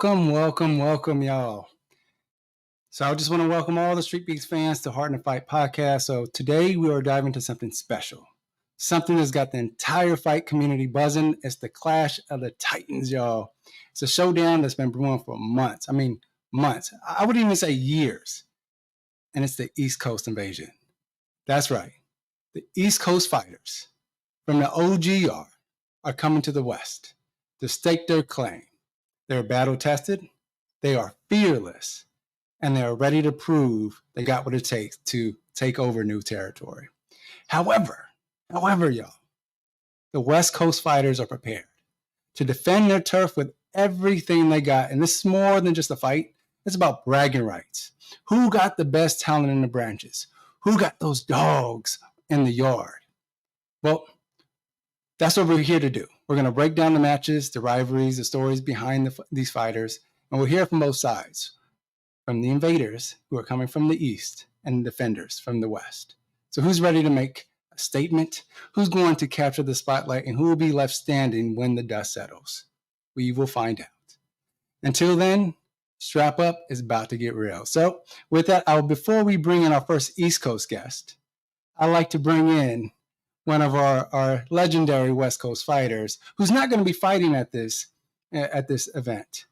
Welcome, y'all. So I just want to welcome all the Streetbeefs fans to Heart and Fight podcast. So today we are diving into something special, something that's got the entire fight community buzzing. It's the Clash of the Titans, y'all. It's a showdown that's been brewing for months. I mean, months. I would even say years. And it's the East Coast invasion. That's right. The East Coast fighters from the OGR are coming to the West to stake their claim. They're battle tested, they are fearless, and they are ready to prove they got what it takes to take over new territory. However, y'all, the West Coast fighters are prepared to defend their turf with everything they got. And this is more than just a fight. It's about bragging rights. Who got the best talent in the branches? Who got those dogs in the yard? Well, that's what we're here to do. We're going to break down the matches, the rivalries, the stories behind these fighters, and we'll hear from both sides, from the invaders who are coming from the East and the defenders from the West. So who's ready to make a statement? Who's going to capture the spotlight, and who will be left standing when the dust settles? We will find out. Until then, strap up. It's about to get real. So with that, before we bring in our first East Coast guest, I'd like to bring in one of our legendary West Coast fighters who's not going to be fighting at this event,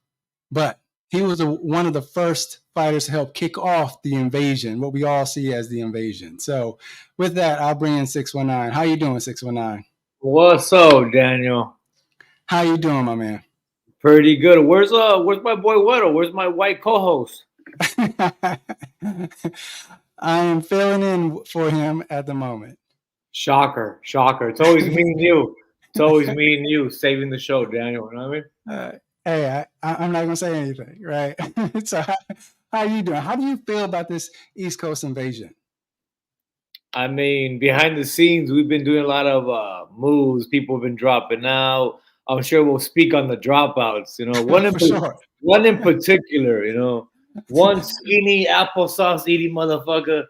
but he was one of the first fighters to help kick off the invasion, what we all see as the invasion. So with that, I'll bring in 619. How you doing, 619? What's up, Daniel? How you doing, my man? Pretty good. Where's my boy Weddle? Where's my white co-host? I am filling in for him at the moment. Shocker. It's always me and you. It's always me and you saving the show, Daniel. You know what I mean? Hey, I'm not going to say anything, right? So how are you doing? How do you feel about this East Coast invasion? I mean, behind the scenes, we've been doing a lot of moves. People have been dropping out. I'm sure we'll speak on the dropouts. You know, one in particular. You know, one skinny applesauce eating motherfucker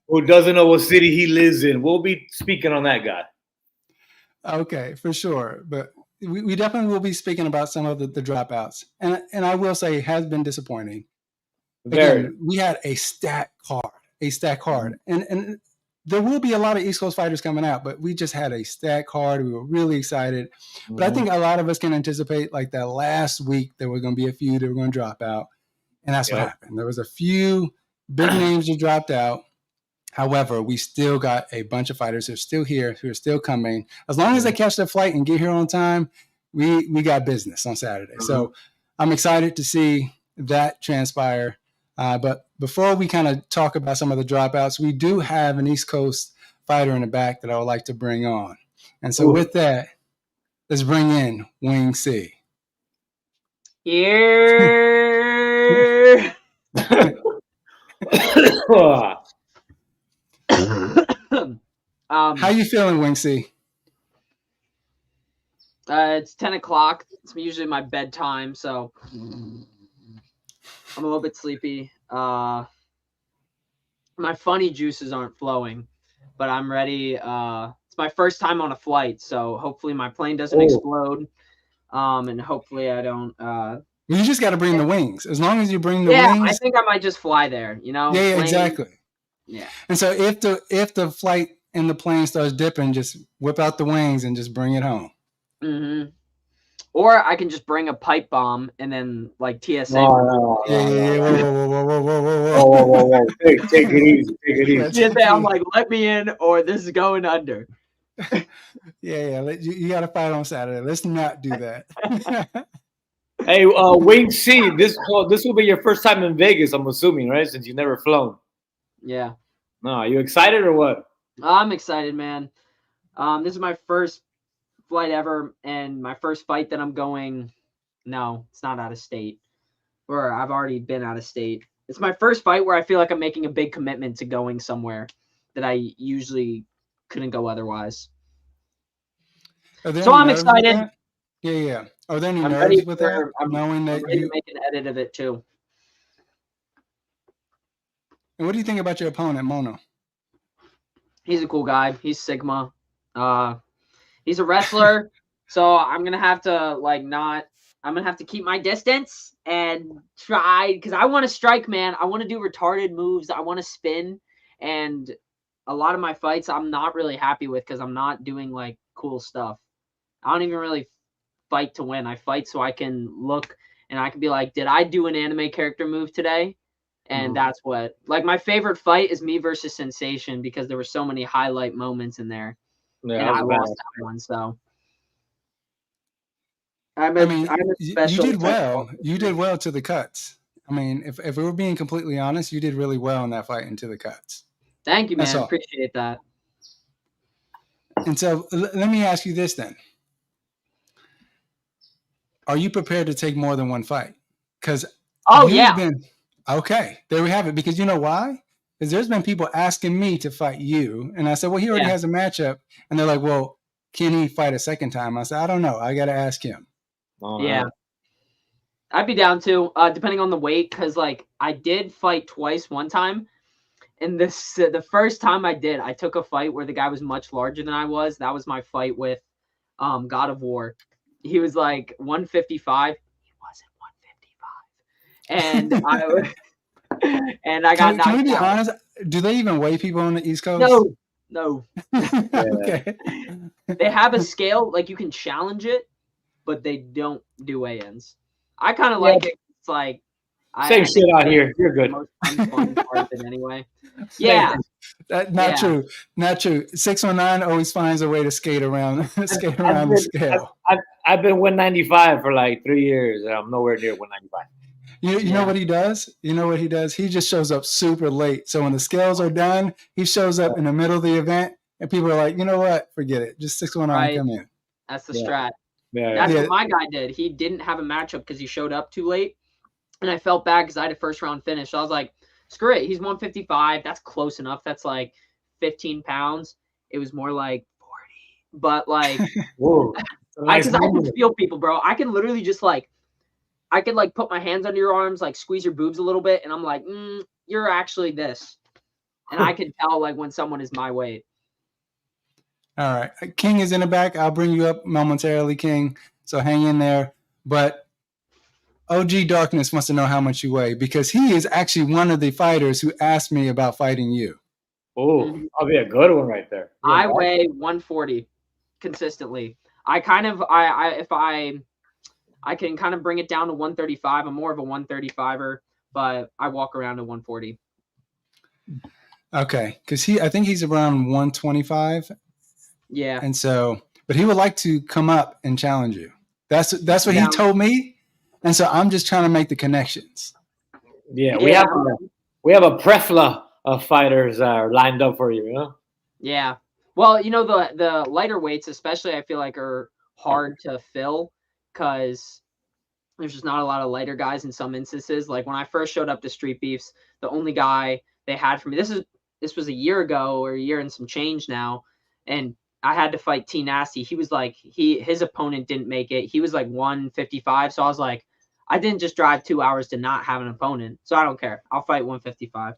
who doesn't know what city he lives in. We'll be speaking on that guy. Okay, for sure. But we definitely will be speaking about some of the dropouts. And I will say it has been disappointing. Very. Again, we had a stack card. And there will be a lot of East Coast fighters coming out, but we just had a stack card. We were really excited. But I think a lot of us can anticipate like that last week there were going to be a few that were going to drop out. And that's what happened. There was a few big names that dropped out. However, we still got a bunch of fighters who are still here, who are still coming. As long as they catch their flight and get here on time, we got business on Saturday. So I'm excited to see that transpire. But before we kind of talk about some of the dropouts, we do have an East Coast fighter in the back that I would like to bring on. And so with that, let's bring in Wing C. Yeah. How you feeling, Wing C? It's 10 o'clock. It's usually my bedtime, so I'm a little bit sleepy. My funny juices aren't flowing, but I'm ready. It's my first time on a flight, so hopefully my plane doesn't explode. And hopefully I don't. You just got to bring the wings. As long as you bring the wings. I think I might just fly there. You know. Yeah, exactly. Yeah. And so if the flight and the plane starts dipping, just whip out the wings and just bring it home. Mm-hmm. Or I can just bring a pipe bomb and then like TSA. Whoa. Take it easy. TSA, I'm like, let me in, or this is going under. Yeah. You got to fight on Saturday. Let's not do that. Hey, Wing C, this will be your first time in Vegas, I'm assuming, right? Since you've never flown. Yeah. No, are you excited or what? I'm excited, man. This is my first flight ever, and my first fight that I'm going. No, it's not out of state. Or I've already been out of state. It's my first fight where I feel like I'm making a big commitment to going somewhere that I usually couldn't go otherwise. So I'm excited. Yeah. Are there any nerves with that? Knowing that you make an edit of it too. And what do you think about your opponent, Mono? He's a cool guy. He's Sigma. He's a wrestler, so I'm gonna have to like not I'm gonna have to keep my distance and try because I want to strike, man. I want to do retarded moves. I want to spin, and a lot of my fights I'm not really happy with because I'm not doing like cool stuff. I don't even really fight to win. I fight so I can look and I can be like, did I do an anime character move today? And that's what, like, my favorite fight is me versus Sensation because there were so many highlight moments in there, Yeah, and I lost that one. So I'm I a mean, you special did type well. of You did well to the cuts. I mean, if we were being completely honest, you did really well in that fight into the cuts. Thank you, That's man. all. Appreciate that. And so let me ask you this then. Are you prepared to take more than one fight? Because you've been okay. There we have it. Because you know why? Because there's been people asking me to fight you, and I said, "Well, he already has a matchup," and they're like, "Well, can he fight a second time?" I said, "I don't know. I got to ask him." Yeah, I'd be down to, depending on the weight, because like I did fight twice. One time, and the first time I did, I took a fight where the guy was much larger than I was. That was my fight with God of War. He was like 155. He wasn't 155. And I got knocked Can we be out. honest? Do they even weigh people on the East Coast? No. Okay. They have a scale, like you can challenge it, but they don't do weigh-ins. I kind of like it. It's like same shit out here. You're good. The most fun part of it anyway. Yeah. Not true. 619 always finds a way to skate around the scale. I've been 195 for like 3 years, and I'm nowhere near 195. You know what he does? You know what he does? He just shows up super late. So when the scales are done, he shows up in the middle of the event, and people are like, you know what? Forget it. Just 619, come in. That's the strat. Yeah. That's what my guy did. He didn't have a matchup because he showed up too late, and I felt bad because I had a first round finish. So I was like, screw it. He's 155. That's close enough. That's like 15 pounds. It was more like 40. But like, because I can feel people, bro. I can literally just like, I could like put my hands under your arms, like squeeze your boobs a little bit, and I'm like, you're actually this. And I can tell like when someone is my weight. All right. King is in the back. I'll bring you up momentarily, King. So hang in there. But OG Darkness wants to know how much you weigh because he is actually one of the fighters who asked me about fighting you. Oh, I'll be a good one right there. I weigh 140 consistently. I can kind of bring it down to 135. I'm more of a 135er, but I walk around to 140. Okay, because I think he's around 125. Yeah. And so, but he would like to come up and challenge you. That's what he told me. And so I'm just trying to make the connections. Yeah, we have a plethora of fighters lined up for you, you know? Yeah. Well, you know, the lighter weights, especially, I feel like are hard to fill because there's just not a lot of lighter guys in some instances. Like when I first showed up to Streetbeefs, the only guy they had for me, this was a year ago or a year and some change now, and I had to fight T Nasty. He was like, his opponent didn't make it. He was like 155. So I was like, I didn't just drive 2 hours to not have an opponent. So I don't care. I'll fight 155.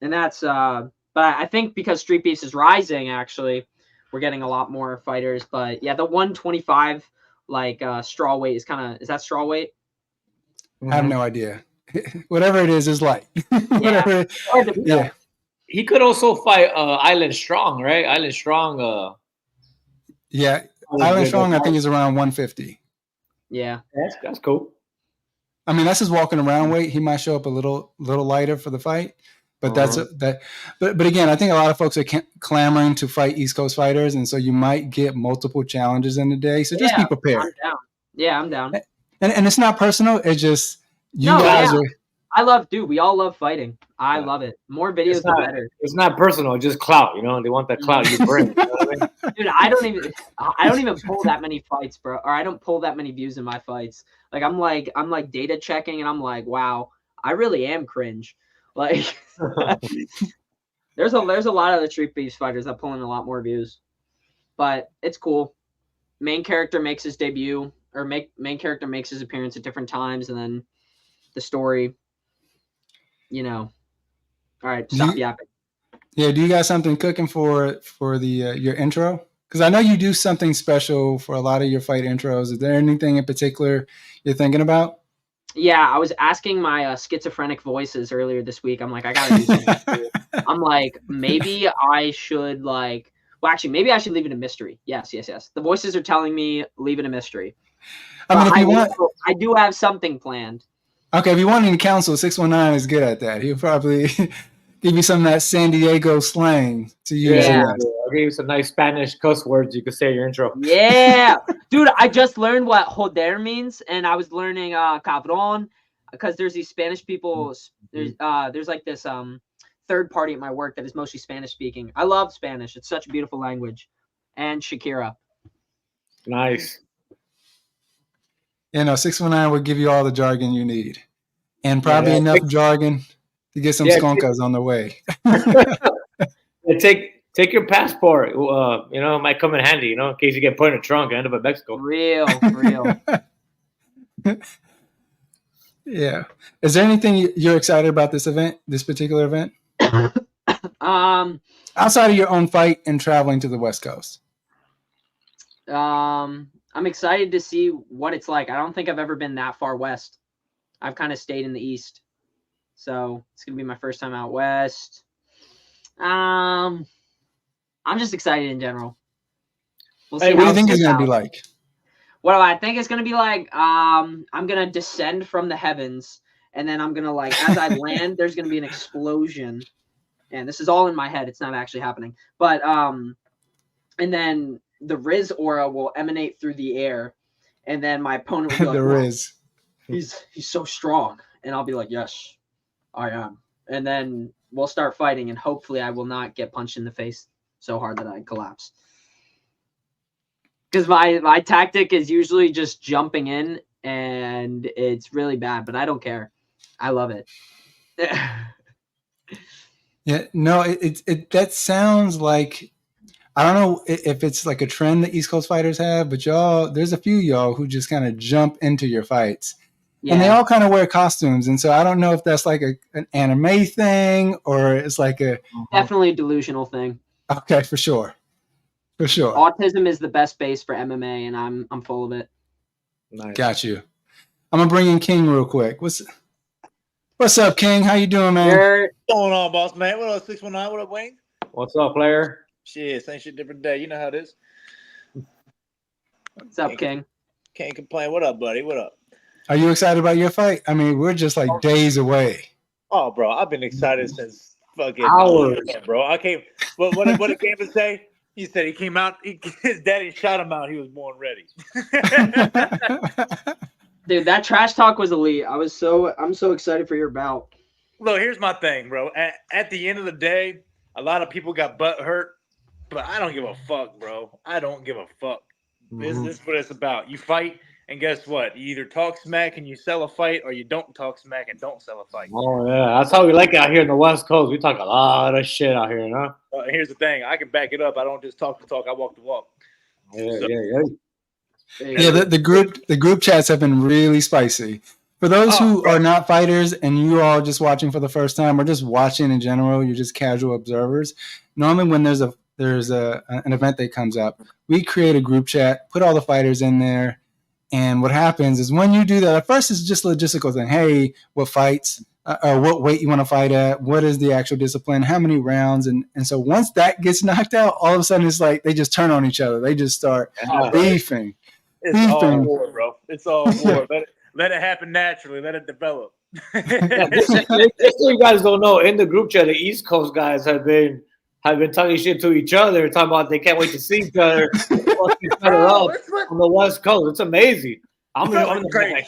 And that's but I think because Streetbeefs is rising, actually, we're getting a lot more fighters. But yeah, the 125 like straw weight is that straw weight? I have no idea. Whatever it is light. Whatever. Yeah. He could also fight Island Strong, right? Island Strong. Yeah, Island Strong, I think, is around 150. Yeah, that's cool. I mean, that's his walking around weight. He might show up a little lighter for the fight, but But again, I think a lot of folks are clamoring to fight East Coast fighters, and so you might get multiple challenges in the day. So just be prepared. I'm down. Yeah, I'm down. And it's not personal. It's just you guys are. We all love fighting. I love it. More videos, the better. It's not personal, it's just clout, you know? They want that clout you bring. You know what I mean? Dude, I don't even pull that many fights, bro. Or I don't pull that many views in my fights. Like I'm like data checking and I'm like, wow, I really am cringe. Like there's a lot of the Streetbeefs fighters that pull in a lot more views. But it's cool. Main character makes his debut or main character makes his appearance at different times, and then the story, you know. All right, stop yapping. Yeah, do you got something cooking for the your intro? Because I know you do something special for a lot of your fight intros. Is there anything in particular you're thinking about? Yeah, I was asking my schizophrenic voices earlier this week. I'm like, I gotta do something cool. I'm like, maybe I should like. Well, actually, maybe I should leave it a mystery. Yes. The voices are telling me leave it a mystery. I mean, if you want, I do have something planned. Okay, if you want any counsel, 619 is good at that. He'll probably give you some of that San Diego slang to use. Yeah. I'll give you some nice Spanish cuss words you can say in your intro. Yeah. Dude, I just learned what joder means, and I was learning cabrón, because there's these Spanish people. There's like this third party at my work that is mostly Spanish speaking. I love Spanish. It's such a beautiful language. And Shakira. Nice. 619 will give you all the jargon you need. And probably enough jargon to get some skunkas on the way. Take your passport. It might come in handy, in case you get put in a trunk and end up in Mexico. Real. Yeah. Is there anything you're excited about this particular event? Outside of your own fight and traveling to the West Coast. I'm excited to see what it's like. I don't think I've ever been that far west. I've kind of stayed in the East. So it's going to be my first time out west. I'm just excited in general. We'll see. What do you think it's going to be like? What do I think it's going to be like? I'm going to descend from the heavens, and then I'm going to, as I land, there's going to be an explosion. And this is all in my head. It's not actually happening. But, and then the Riz aura will emanate through the air, and then my opponent will be like, the Riz. He's so strong. And I'll be like, yes, I am. And then we'll start fighting, and hopefully I will not get punched in the face so hard that I collapse. Because my tactic is usually just jumping in, and it's really bad, but I don't care. I love it. Yeah, no, it that sounds like, I don't know if it's like a trend that East Coast fighters have, but there's a few y'all who just kind of jump into your fights. Yeah. And they all kind of wear costumes. And so I don't know if that's like an anime thing or it's like definitely a delusional thing. Okay, for sure. For sure. Autism is the best base for MMA, and I'm full of it. Nice. Got you. I'm going to bring in King real quick. What's up, King? How you doing, man? What's going on, boss man? What up, 619? What up, Wayne? What's up, player? Shit, same shit, different day. You know how it is. What's up, King? Can't complain. What up, buddy? What up? Are you excited about your fight? I mean, we're just like days away. Oh, bro, I've been excited since fucking hours, bro. I came. What did Gambit say? He said he came out. His daddy shot him out. He was born ready. Dude, that trash talk was elite. I'm so excited for your bout. Look, here's my thing, bro. At the end of the day, a lot of people got butt hurt, but I don't give a fuck, bro. I don't give a fuck. Mm-hmm. This is what it's about. You fight. And guess what? You either talk smack and you sell a fight, or you don't talk smack and don't sell a fight. Oh, yeah. That's how we like it out here in the West Coast. We talk a lot of shit out here, huh? Here's the thing. I can back it up. I don't just talk the talk. I walk the walk. Yeah, the group chats have been really spicy. For those who are not fighters and you are just watching for the first time or just watching in general, you're just casual observers. Normally when there's an event that comes up, we create a group chat, put all the fighters in there. And what happens is when you do that, at first it's just a logistical thing. Hey, what fights or what weight you want to fight at? What is the actual discipline? How many rounds? And so once that gets knocked out, all of a sudden it's like they just turn on each other. They just start beefing. It's all war, bro. It's all war. Let it happen naturally. Let it develop. Just so you guys don't know, in the group chat, the East Coast guys have been talking shit to each other, talking about they can't wait to see each other, on the West Coast. It's amazing. It's crazy.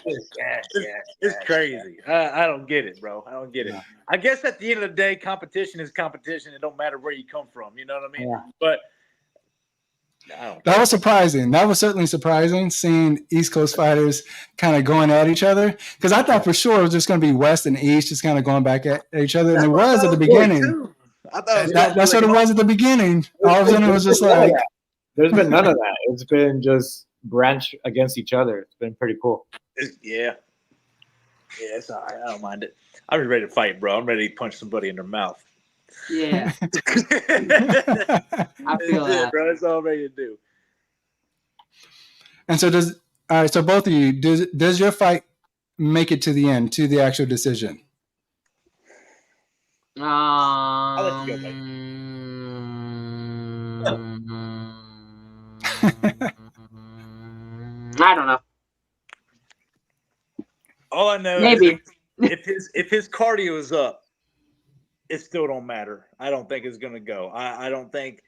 It's crazy. I don't get it, bro. I don't get it. I guess at the end of the day, competition is competition. It don't matter where you come from. You know what I mean? Yeah. But that was surprising. That was certainly surprising, seeing East Coast fighters kind of going at each other. Because I thought for sure it was just going to be West and East just kind of going back at each other. And it was at the beginning. That's what it was at the beginning. All of a sudden it was just like. There's been none of that. It's been just branch against each other. It's been pretty cool. Yeah, it's all right. I don't mind it. I'm ready to fight, bro. I'm ready to punch somebody in their mouth. Yeah, I That's feel it, that. bro. That's all I'm ready to do. And so all right, so both of you, does your fight make it to the end, to the actual decision? I'll let you go, buddy. I don't know. All I know Maybe. is if his cardio is up, it still don't matter. I don't think it's gonna go. I don't think.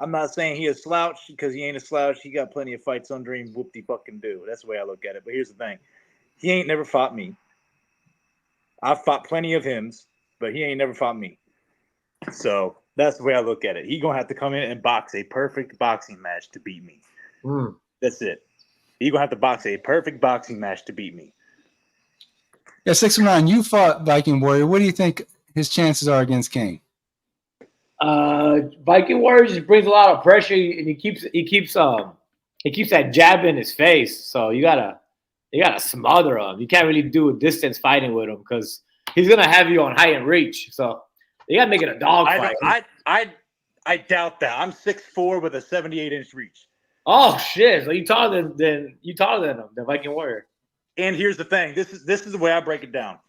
I'm not saying he a slouch because he ain't a slouch. He got plenty of fights under him. Whoop-de fucking do. That's the way I look at it. But here's the thing: he ain't never fought me. I've fought plenty of him, but he ain't never fought me. So that's the way I look at it. He gonna have to come in and box a perfect boxing match to beat me. That's it. He gonna have to box a perfect boxing match to beat me. Yeah, 619, you fought Viking Warrior. What do you think his chances are against King? Viking Warrior just brings a lot of pressure, and he keeps that jab in his face. So you gotta smother him. You can't really do a distance fighting with him because he's gonna have you on height and reach. So you gotta make it a dog fight. I doubt that. I'm 6'4" with a 78-inch reach. Oh shit! So you taller than him, the Viking Warrior. And here's the thing. This is the way I break it down.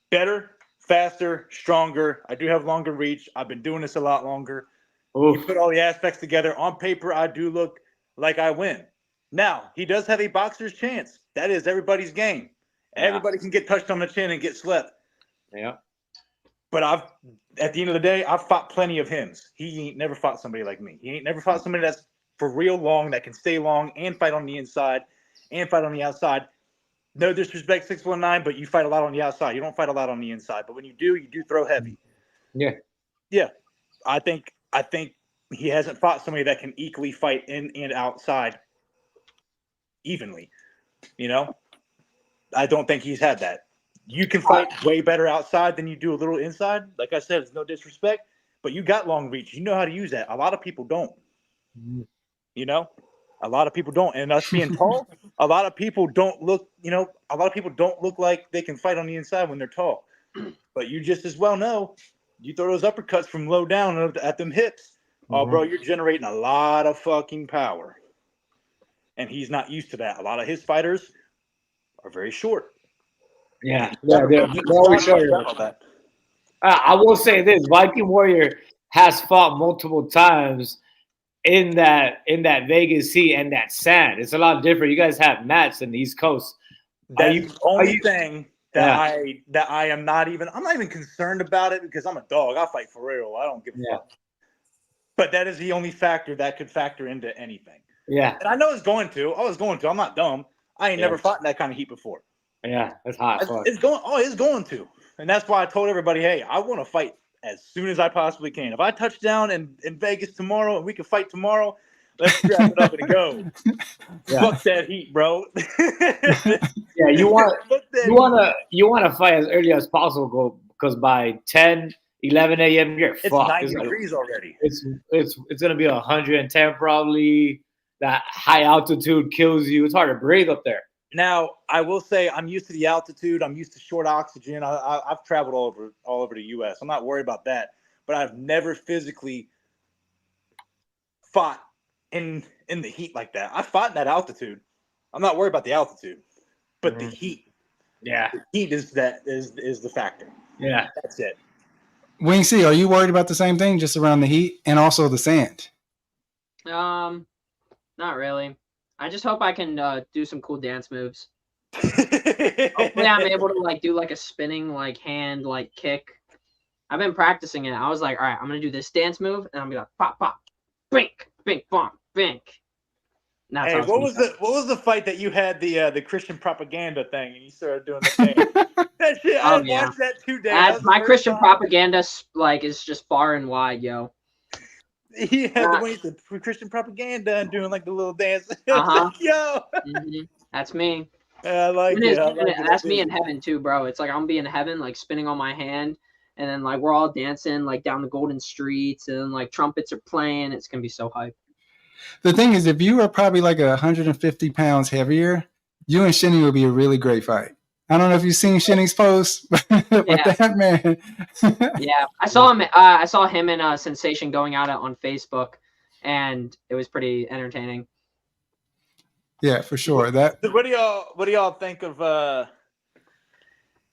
Better, faster, stronger. I do have longer reach. I've been doing this a lot longer. Oof. You put all the aspects together. On paper, I do look like I win. Now, he does have a boxer's chance. That is everybody's game. Yeah. Everybody can get touched on the chin and get slept. Yeah. But at the end of the day, I've fought plenty of him. He ain't never fought somebody like me. He ain't never fought somebody that's for real long, that can stay long and fight on the inside and fight on the outside. No disrespect, 619, but you fight a lot on the outside. You don't fight a lot on the inside. But when you do throw heavy. Yeah. Yeah. I think he hasn't fought somebody that can equally fight in and outside evenly. You know? I don't think he's had that. You can fight way better outside than you do a little inside. Like I said, it's no disrespect, but you got long reach. You know how to use that. A lot of people don't. You know? A lot of people don't. And us being tall, a lot of people don't look like they can fight on the inside when they're tall. But you just as well know, you throw those uppercuts from low down at them hips. Oh, bro, you're generating a lot of fucking power. And he's not used to that. A lot of his fighters are very short. Yeah, they're very short. I will say this: Viking Warrior has fought multiple times in that Vegas heat and that sand. It's a lot different. You guys have mats in the East Coast. That's the only thing that I am not even. I'm not even concerned about it because I'm a dog. I fight for real. I don't give a fuck. But that is the only factor that could factor into anything. Yeah, and I know it's going to. I was going to. I'm not dumb. I ain't never fought in that kind of heat before. Yeah, that's hot. It's going to. And that's why I told everybody, hey, I want to fight as soon as I possibly can. If I touch down in Vegas tomorrow and we can fight tomorrow, let's strap it up and go. Fuck that heat, bro. You want to fight as early as possible because by 10, 11 a.m. you're it's fucked. 90 degrees already. It's gonna be 110 probably. That high altitude kills you. It's hard to breathe up there. Now, I will say I'm used to the altitude. I'm used to short oxygen. I've traveled all over the U.S. I'm not worried about that. But I've never physically fought in the heat like that. I fought in that altitude. I'm not worried about the altitude, but the heat. Yeah, the heat is the factor. Yeah, that's it. Wing C, are you worried about the same thing, just around the heat and also the sand? Not really. I just hope I can do some cool dance moves. Hopefully I'm able to do a spinning hand kick. I've been practicing it. I was like, all right, I'm gonna do this dance move and I'm gonna be like pop pop, bink, bink, bump, bink. Hey, what was the fight that you had the Christian propaganda thing and you started doing the thing? That shit, I watched that 2 days. My Christian propaganda is just far and wide, yo. He had the Christian propaganda and doing the little dance. Yo, that's me. Yeah, I like it. That's me in heaven too, bro. It's like I'm being in heaven, spinning on my hand, and then we're all dancing down the golden streets, and then trumpets are playing. It's gonna be so hype. The thing is, if you were probably 150 pounds heavier, you and Shinny would be a really great fight. I don't know if you've seen Shinny's post, but that man. Yeah, I saw him. I saw him and Sensation going at it on Facebook, and it was pretty entertaining. Yeah, for sure. What do y'all think of? Do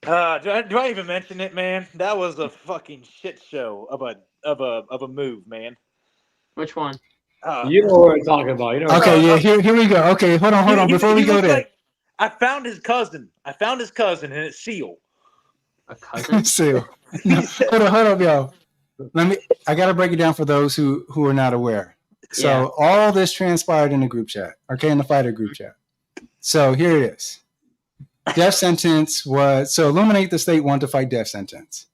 I even mention it, man? That was a fucking shit show of a move, man. Which one? You know what we're talking about. You know. Okay, yeah. Here we go. Okay, hold on. Before we go there, like, I found his cousin, and it's Seal. A cousin? Seal. No, hold on, y'all. I gotta break it down for those who are not aware. So all this transpired in the group chat, okay, in the fighter group chat. So here it is. Death Sentence was so Illuminate the State wanted to fight Death Sentence,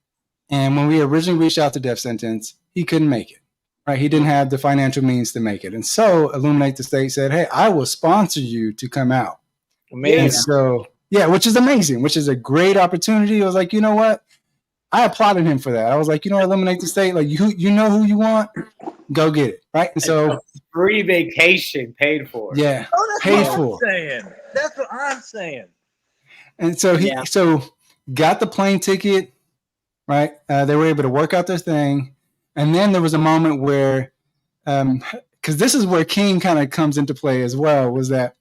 and when we originally reached out to Death Sentence, he couldn't make it. Right, he didn't have the financial means to make it, and so Illuminate the State said, "Hey, I will sponsor you to come out." Amazing. And so, which is amazing, which is a great opportunity. I was like, you know what? I applauded him for that. I was like, Illuminate the State. Like, you know who you want, go get it, right? And so, free vacation paid for. Yeah, paid for. That's what I'm saying. And so he got the plane ticket, right? They were able to work out their thing, and then there was a moment where, because this is where King kind of comes into play as well, was that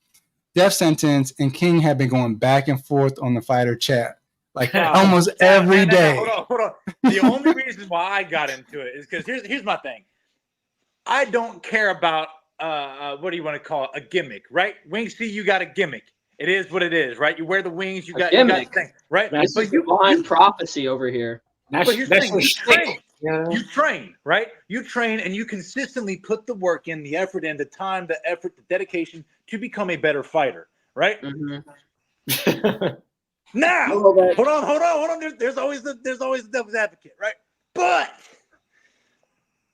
Death Sentence and King had been going back and forth on the fighter chat. Like almost every day. Hold on. The only reason why I got into it is because here's my thing. I don't care about what do you want to call it? A gimmick, right? Wings C, you got a gimmick. It is what it is, right? You wear the wings, you got the thing, right? That's behind prophecy over here. But here's the thing, you train, right? You train and you consistently put the work in, the effort in, the time, the effort, the dedication to become a better fighter, right? Mm-hmm. Now, hold on. There's always the devil's advocate, right? But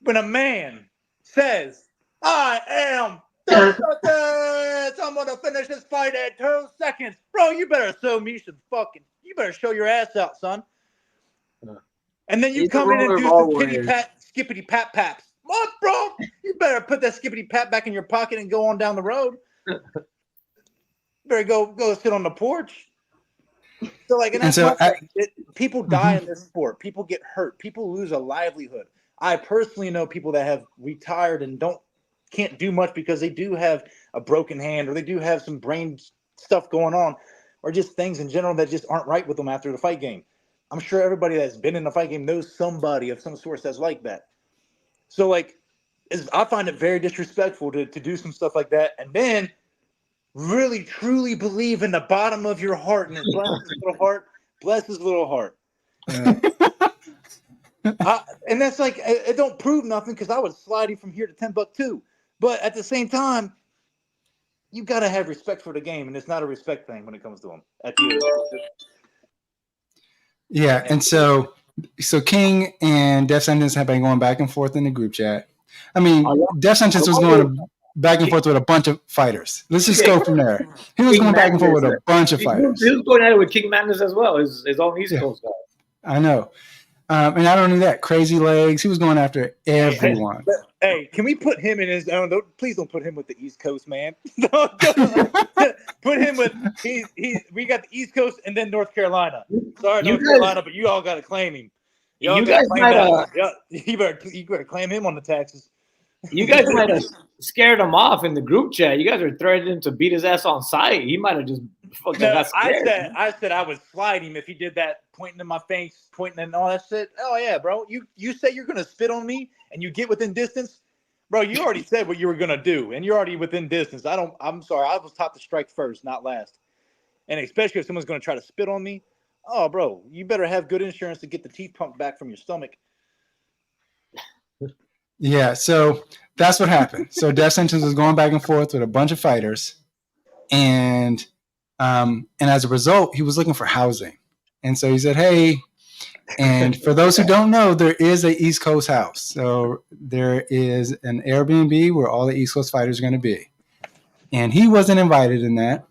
when a man says, "I am I'm gonna finish this fight in 2 seconds," bro, you better show me some you better show your ass out, son. And then you come in and do some skippity pat paps. What, bro? You better put that skippity pat back in your pocket and go on down the road. Better go sit on the porch. So people die in this sport. People get hurt. People lose a livelihood. I personally know people that have retired and can't do much because they do have a broken hand or they do have some brain stuff going on or just things in general that just aren't right with them after the fight game. I'm sure everybody that's been in a fight game knows somebody of some sort that's like that. So I find it very disrespectful to do some stuff like that and then really truly believe in the bottom of your heart and bless his little heart. And that's it don't prove nothing because I would slide him from here to Timbuktu. But at the same time, you got to have respect for the game, and it's not a respect thing when it comes to him. At the end. Yeah, and so King and Death Sentence have been going back and forth in the group chat. I mean, Death Sentence was going back and forth with a bunch of fighters. Let's just go from there. He was going back and forth with a bunch of fighters. He was going at it with King Madness as well, his own Eastcoast guy. I know. And not only that, Crazy Legs. He was going after everyone. Hey, can we put him in his own? Please don't put him with the East Coast, man. Put him with we got the East Coast and then North Carolina. Sorry, North Carolina, but you all got to claim him. You better claim him on the taxes. You guys might have scared him off in the group chat. You guys are threatening him to beat his ass on sight. He might have just fucking got scared. I said I would slide him if he did that, pointing in my face, pointing and all that shit. Oh yeah, bro. You say you're gonna spit on me and you get within distance, bro. You already said what you were gonna do, and you're already within distance. I'm sorry. I was taught to strike first, not last. And especially if someone's gonna try to spit on me, oh, bro, you better have good insurance to get the teeth pumped back from your stomach. Yeah, so that's what happened. So Death Sentence was going back and forth with a bunch of fighters, and as a result, he was looking for housing. And so he said, "Hey," and for those who don't know, there is a East Coast house. So there is an Airbnb where all the East Coast fighters are going to be, and he wasn't invited in that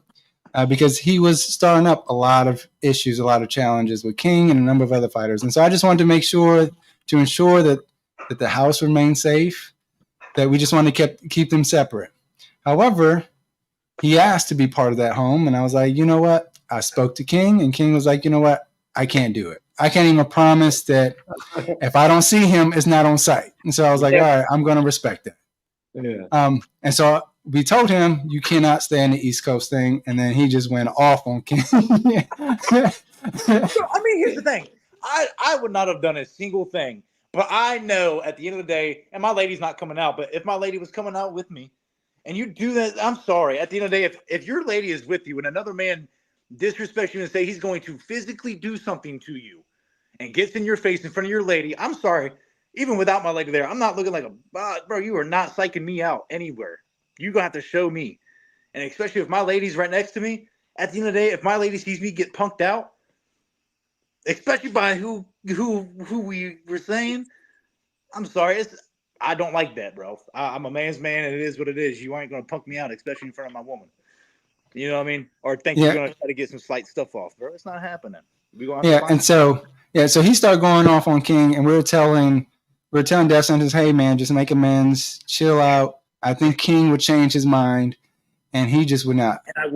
because he was starting up a lot of issues, a lot of challenges with King and a number of other fighters. And so I just wanted to ensure that the house remained safe, that we just wanted to keep them separate. However, he asked to be part of that home, and I was like, you know what? I spoke to King, and King was like, you know what? I can't do it. I can't even promise that if I don't see him, it's not on site. And so I was like, all right, I'm going to respect that. Yeah. And so we told him, you cannot stay in the East Coast thing. And then he just went off on King. So, I mean, here's the thing. I would not have done a single thing. But I know at the end of the day, and my lady's not coming out, but if my lady was coming out with me and you do that, I'm sorry. At the end of the day, if your lady is with you and another man disrespects you and say he's going to physically do something to you and gets in your face in front of your lady, I'm sorry. Even without my lady there, I'm not looking like a bro. You are not psyching me out anywhere. You're gonna have to show me, and especially if my lady's right next to me. At the end of the day, if my lady sees me get punked out, especially by who we were saying, I'm sorry. I don't like that, bro. I'm a man's man, and it is what it is. You ain't gonna punk me out, especially in front of my woman. You know what I mean? Or think you're gonna try to get some slight stuff off, bro. It's not happening. So he started going off on King, and we were telling Death Sentence, hey man, just make amends, chill out. I think King would change his mind, and he just would not. And I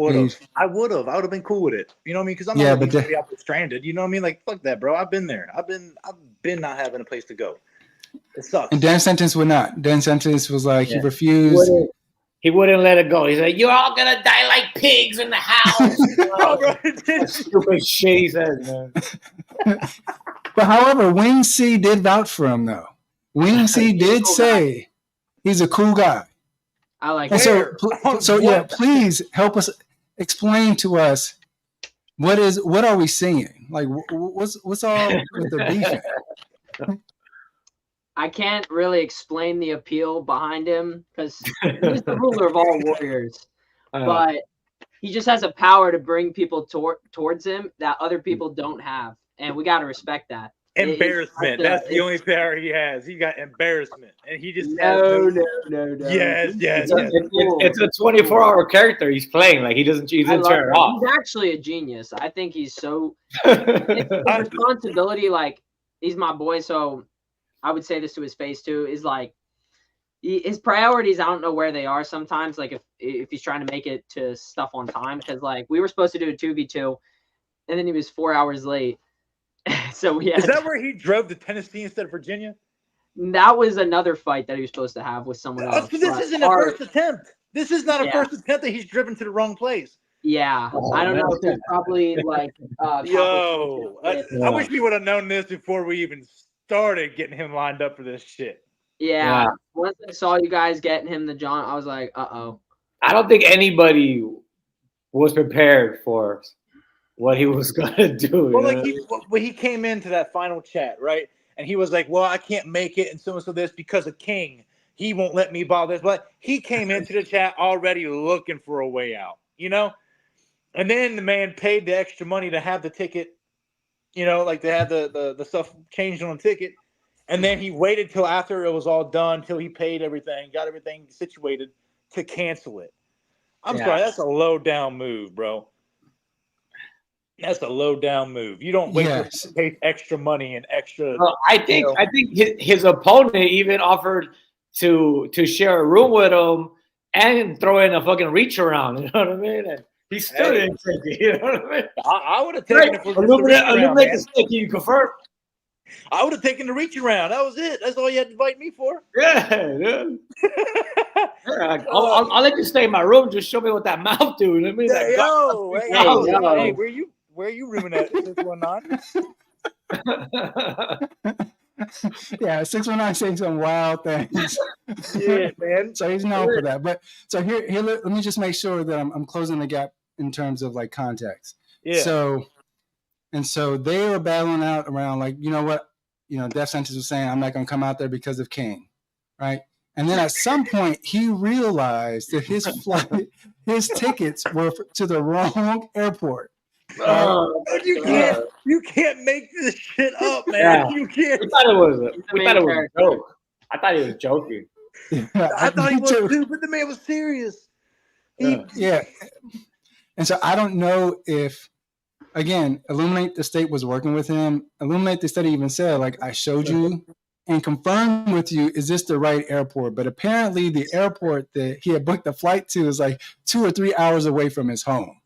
would have been cool with it. You know what I mean? Because I'm not going to be out there stranded. You know what I mean? Like, fuck that, bro. I've been there. I've been not having a place to go. It sucks. And Death Sentence would not. Death Sentence was like, he refused. He wouldn't let it go. He's like, you're all gonna die like pigs in the house. Stupid shit he says, man. But however, Wing C did vouch for him, though. Wing C did say he's a cool guy. I like it. So please help us explain to us what are we seeing? Like, what's all with the beef? I can't really explain the appeal behind him because he's the ruler of all warriors, but he just has a power to bring people towards him that other people don't have, and we got to respect that. Embarrassment. That's the only power he has. He got embarrassment, and he just no. Yes. It's a 24-hour character he's playing. Like he doesn't turn it off. He's actually a genius. I think he's so it's responsibility. Like he's my boy, so I would say this to his face too. Is like his priorities. I don't know where they are sometimes. Like if he's trying to make it to stuff on time, because like we were supposed to do a 2v2, and then he was 4 hours late. So is that where he drove to Tennessee instead of Virginia? That was another fight that he was supposed to have with someone else. So this isn't a first attempt. This is not a first attempt that he's driven to the wrong place. Yeah, I don't know. If probably like. I wish we would have known this before we even started getting him lined up for this shit. Yeah. Once I saw you guys getting him the John, I was like, uh-oh. I don't think anybody was prepared for what he was gonna do. Well, he came into that final chat, right? And he was like, well, I can't make it and so this because of King. He won't let me bother this. But he came into the chat already looking for a way out, you know? And then the man paid the extra money to have the ticket, you know, like they had the stuff changed on the ticket. And then he waited till after it was all done, till he paid everything, got everything situated to cancel it. I'm sorry, that's a low down move, bro. That's a low down move. You don't wait to pay extra money and extra. Well, I think his opponent even offered to share a room with him and throw in a fucking reach around. You know what I mean? And he still didn't take it. You know what I mean? I would have taken it for illuminate the stick. You confirm? I would have taken the reach around. That was it. That's all you had to invite me for. Yeah. I'll let you stay in my room. Just show me what that mouth do. Let me. Hey, where you rooming at? 619. Yeah, 619 saying some wild things. Yeah, man. So he's known for that. But so here let me just make sure that I'm closing the gap in terms of like context. Yeah. So they were battling out around like, you know what, Death Sentence was saying, I'm not gonna come out there because of King, right? And then at some point he realized that his tickets were to the wrong airport. You can't make this shit up, man. You can't. We thought it was a joke. I thought he was joking. I thought he was too, but the man was serious. Yeah. And so I don't know if, again, Illuminate the State was working with him. Illuminate the State even said, like, I showed you and confirmed with you, is this the right airport? But apparently the airport that he had booked the flight to is like 2 or 3 hours away from his home.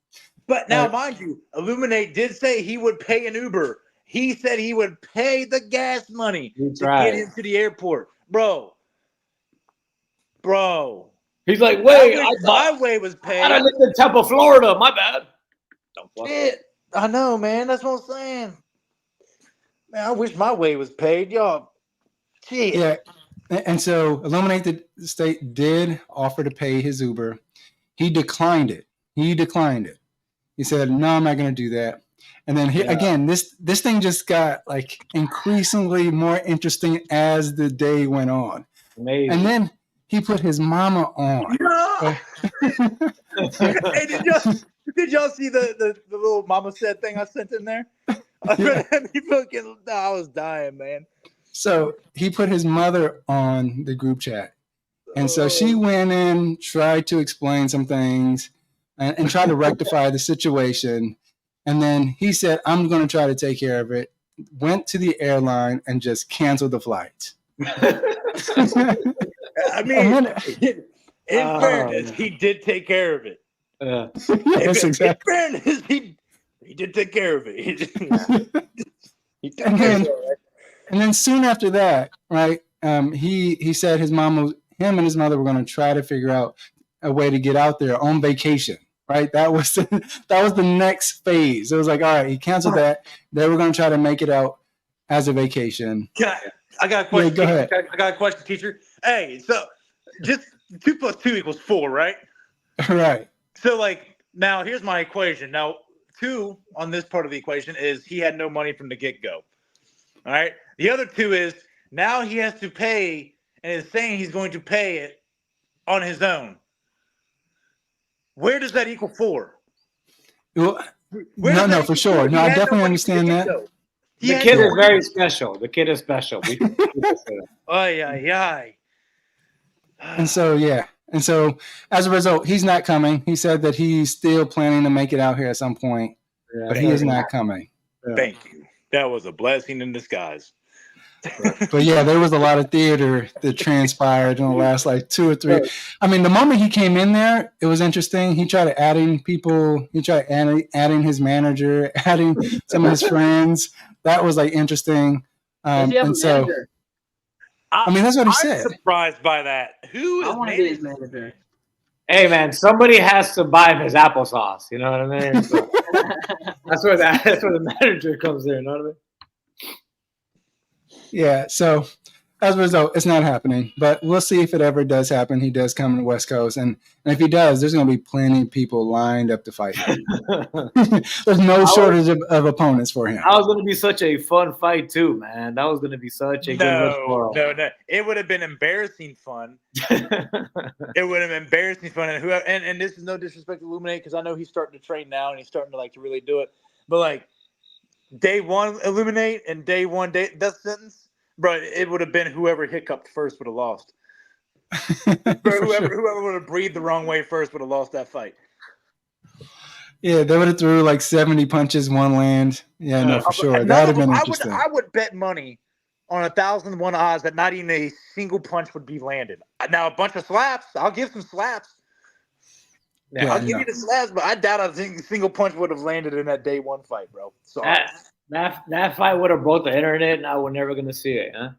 But now, mind you, Illuminate did say he would pay an Uber. He said he would pay the gas money to get him to the airport. Bro. He's like, wait, my way was paid. I live in Tampa, Florida. My bad. Shit. I know, man. That's what I'm saying. Man, I wish my way was paid. Y'all. Shit. Yeah. And so Illuminate the State did offer to pay his Uber. He declined it. He said, no, I'm not going to do that. And then again, this thing just got like increasingly more interesting as the day went on. Amazing. And then he put his mama on. Yeah. Hey, did y'all see the little mama said thing I sent in there? Yeah. I was dying, man. So he put his mother on the group chat. And so she went in, tried to explain some things and try to rectify the situation. And then he said, I'm going to try to take care of it. Went to the airline and just canceled the flight. I mean, in fairness, he did take care of it. Yes, exactly. In fairness, he did take care of it. And then soon after that, right, he said him and his mother were going to try to figure out a way to get out there on vacation. Right, that was the next phase. It was like, all right, he canceled that. They were going to try to make it out as a vacation. I got a question. Yeah, go ahead. I got a question, teacher. Hey, so just 2 + 2 = 4, right? Right. So, like, now here's my equation. Now, 2 on this part of the equation is he had no money from the get-go. All right. The other 2 is now he has to pay, and is saying he's going to pay it on his own. Where does that equal 4? Well, no, for sure. No, I definitely understand that. The kid is very special. The kid is special. And so as a result, he's not coming. He said that he's still planning to make it out here at some point, but he is not coming. Thank you. That was a blessing in disguise. But yeah, there was a lot of theater that transpired in the last like 2 or 3. I mean, the moment he came in there, it was interesting. He tried adding people. He tried adding his manager, adding some of his friends. That was like interesting. And so, I mean, that's what he said. I'm surprised by that. Who is his manager? Hey man, somebody has to buy him his applesauce. You know what I mean? So, that's where the manager comes in. You know what I mean? Yeah, so as a result, it's not happening. But we'll see if it ever does happen. He does come to Westcoast. And if he does, there's going to be plenty of people lined up to fight him. There's no shortage of opponents for him. That was going to be such a fun fight, too, man. That was going to be such a good one. No. It would have been embarrassing fun. It would have been embarrassing fun. And this is no disrespect to Illuminate, because I know he's starting to train now and he's starting to like to really do it. But like, day 1 Illuminate and day 1 death sentence, bro. It would have been whoever hiccuped first would have lost. Whoever would have breathed the wrong way first would have lost that fight. Yeah, they would have threw like 70 punches, 1 land. Yeah, no, for sure. That would have been interesting. I would bet money on 1,001 odds that not even a single punch would be landed. Now a bunch of slaps, I'll give some slaps. Yeah, I'll give you the slaps, but I doubt a single punch would have landed in that day 1 fight, bro. So that fight would have broke the internet, and I was never gonna see it, huh?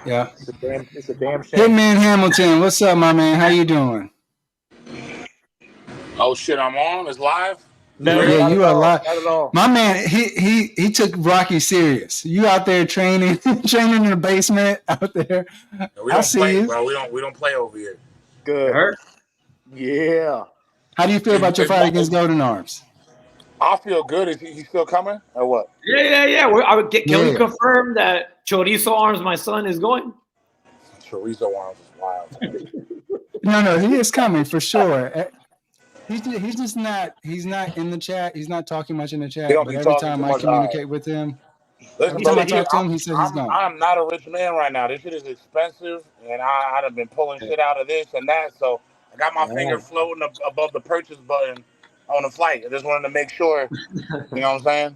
Yeah, it's a damn shame. Hitman Hamilton, what's up, my man? How you doing? Oh shit, I'm on. It's live. No, yeah, you are live. Not at all. My man, he took Rocky serious. You out there training in the basement out there. I see you, bro. We don't play over here. Good. Yeah. How do you feel about your fight against Golden Arms? I feel good. Is he still coming or what? Yeah. Can we confirm that Chorizo Arms, my son, is going? Chorizo Arms is wild. No, he is coming for sure. He's just not. He's not in the chat. He's not talking much in the chat. But every time I communicate with him, every time I talk to him, he says he's gone. I'm not a rich man right now. This shit is expensive, and I'd have been pulling shit out of this and that. So I got my finger floating above the purchase button on the flight. I just wanted to make sure. You know what I'm saying?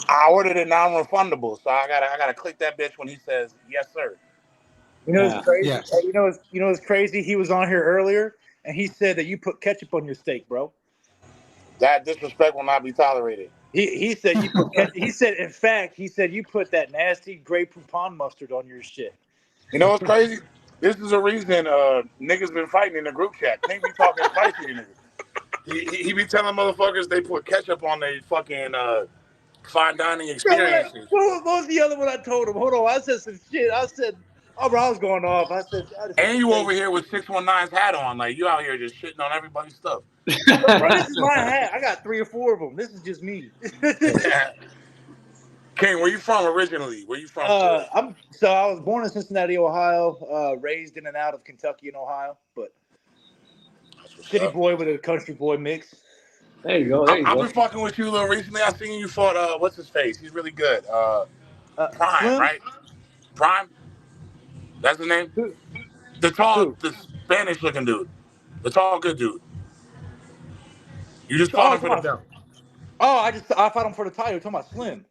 I ordered it non-refundable, so I gotta click that bitch when he says yes, sir. You know what's crazy? Yes. You know what's crazy? He was on here earlier, and he said that you put ketchup on your steak, bro. That disrespect will not be tolerated. He said you put in fact you put that nasty Grey Poupon mustard on your shit. You know what's crazy? This is a reason niggas been fighting in the group chat. Can't be talking spicy to niggas. He be telling motherfuckers they put ketchup on their fucking fine dining experiences. What was the other one I told him? Hold on, I said some shit. I said, oh, bro, I was going off. I said and you over here with 619's hat on, like you out here just shitting on everybody's stuff. Bro, this is my hat. I got 3 or 4 of them. This is just me. King, where you from originally? Where you from? I was born in Cincinnati, Ohio. Raised in and out of Kentucky and Ohio, but city boy with a country boy mix. There you go. I've been fucking with you a little recently. I seen you fought. What's his face? He's really good. Prime, Slim? right? Prime. That's the name. The tall, the Spanish looking dude. The tall, good dude. You just fought him for the belt. Oh, I fought him for the title. You're talking about Slim.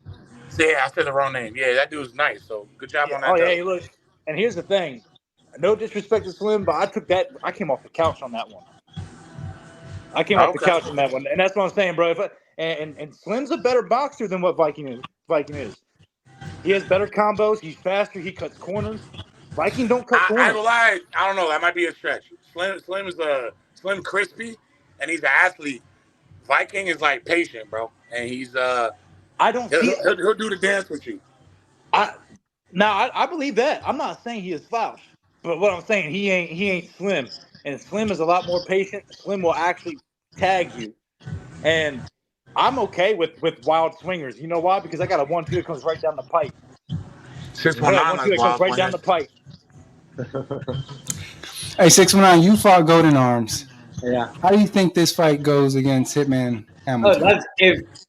Yeah, I said the wrong name. Yeah, that dude's nice. So good job on that. Oh yeah, look. And here's the thing. No disrespect to Slim, but I came off the couch on that one. I came off the couch on that one, and that's what I'm saying, bro. And Slim's a better boxer than what Viking is. He has better combos. He's faster. He cuts corners. Viking don't cut corners. I will lie. I don't know. That might be a stretch. Slim is Slim crispy, and he's an athlete. Viking is like patient, bro, and he's I don't see. He'll do the dance with you. I believe that. I'm not saying he is slouch, but what I'm saying he ain't Slim, and Slim is a lot more patient. Slim will actually tag you, and I'm okay with wild swingers. You know why? Because I got a 1-2 that comes right down the pipe. 619 that comes right down the pipe. Hey, 619, you fought Golden Arms. Yeah. How do you think this fight goes against Hitman Hamilton?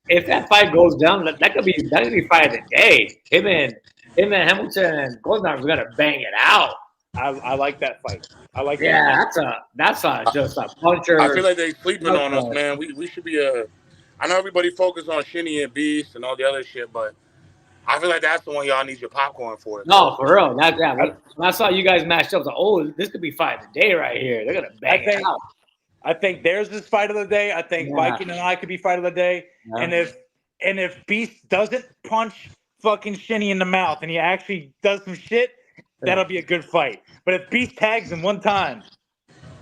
If that fight goes down, that could be fight of the day. Him and Hamilton and Golden Arms are gonna bang it out. I like that fight. I like that. Yeah, that's just a puncher. I feel like they sleeping on us, man. We should be I know everybody focus on Shinny and Beast and all the other shit, but I feel like that's the one y'all need your popcorn for. No, for real. When I saw you guys matched up, I was like, oh, this could be fight of the day right here. They're gonna bang it out. I think there's this fight of the day. I think Viking and I could be fight of the day. Yeah. And if Beast doesn't punch fucking Shinny in the mouth and he actually does some shit, that'll be a good fight. But if Beast tags him one time,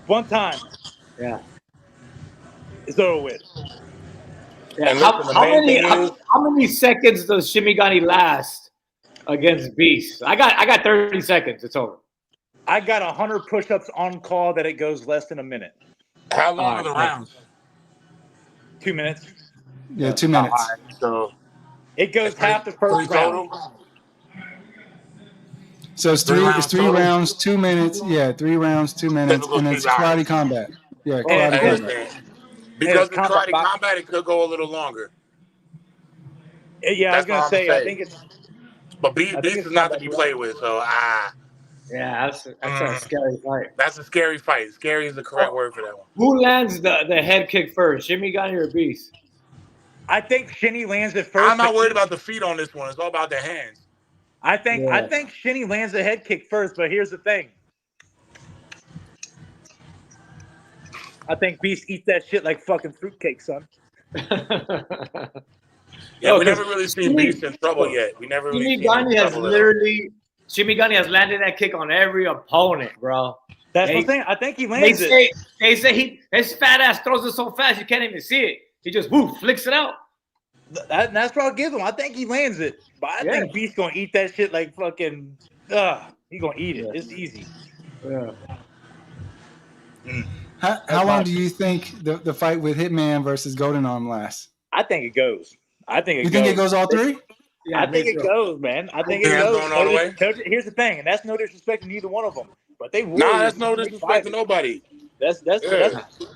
yeah, it's over with. Yeah. How many seconds does Shimigani last against Beast? I got 30 seconds. It's over. I got 100 push-ups on call that it goes less than a minute. How long are the rounds? 2 minutes. Yeah, 2 minutes. Right, so it goes half the first round. So it's three rounds, 2 minutes. Yeah, 3 rounds, 2 minutes, and it's karate combat. Yeah, karate combat. Because in karate combat, it could go a little longer. Yeah, I was gonna say. I think it's. But Beast is not to be played with, so yeah, that's a scary fight. That's a scary fight. Scary is the correct word for that one. Who lands the head kick first, Shimigani or Beast? I think Shinny lands it first. I'm not worried about the feet on this one. It's all about the hands. I think Shinny lands the head kick first, but here's the thing. I think Beast eats that shit like fucking fruitcake, son. Yeah, we never really seen Beast in trouble yet. We never really seen Shimigani has landed that kick on every opponent, bro. That's the thing. I think he lands it. They say his fat ass throws it so fast you can't even see it. He just flicks it out. That's what I'll give him. I think he lands it. But I think Beast's gonna eat that shit like fucking he gonna eat it. It's easy. Yeah. How long do you think the fight with Hitman versus Golden Arm lasts? I think it goes. You think it goes all 3? Yeah, I think it goes, man. I think it goes. Going all the way? Here's the thing, and that's no disrespect to neither one of them. But they that's no disrespect to nobody. That's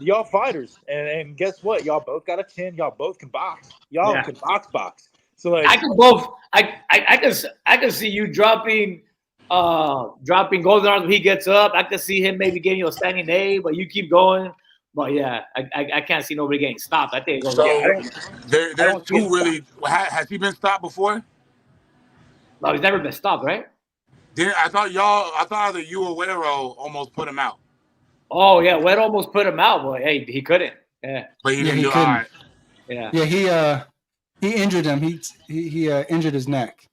y'all fighters, and guess what? Y'all both got a chin. Y'all both can box. Y'all can box. So like, I can see you dropping Golden Arms when he gets up. I can see him maybe getting you a standing A, but you keep going. But yeah, I can't see nobody getting stopped. I think it goes. There's 2 really. Has he been stopped before? No, he's never been stopped, right? I thought either you or Wero almost put him out. Oh yeah, Wero almost put him out, but hey, he couldn't. Yeah, but he didn't do couldn't. all right. Yeah. Yeah, he injured him. He injured his neck.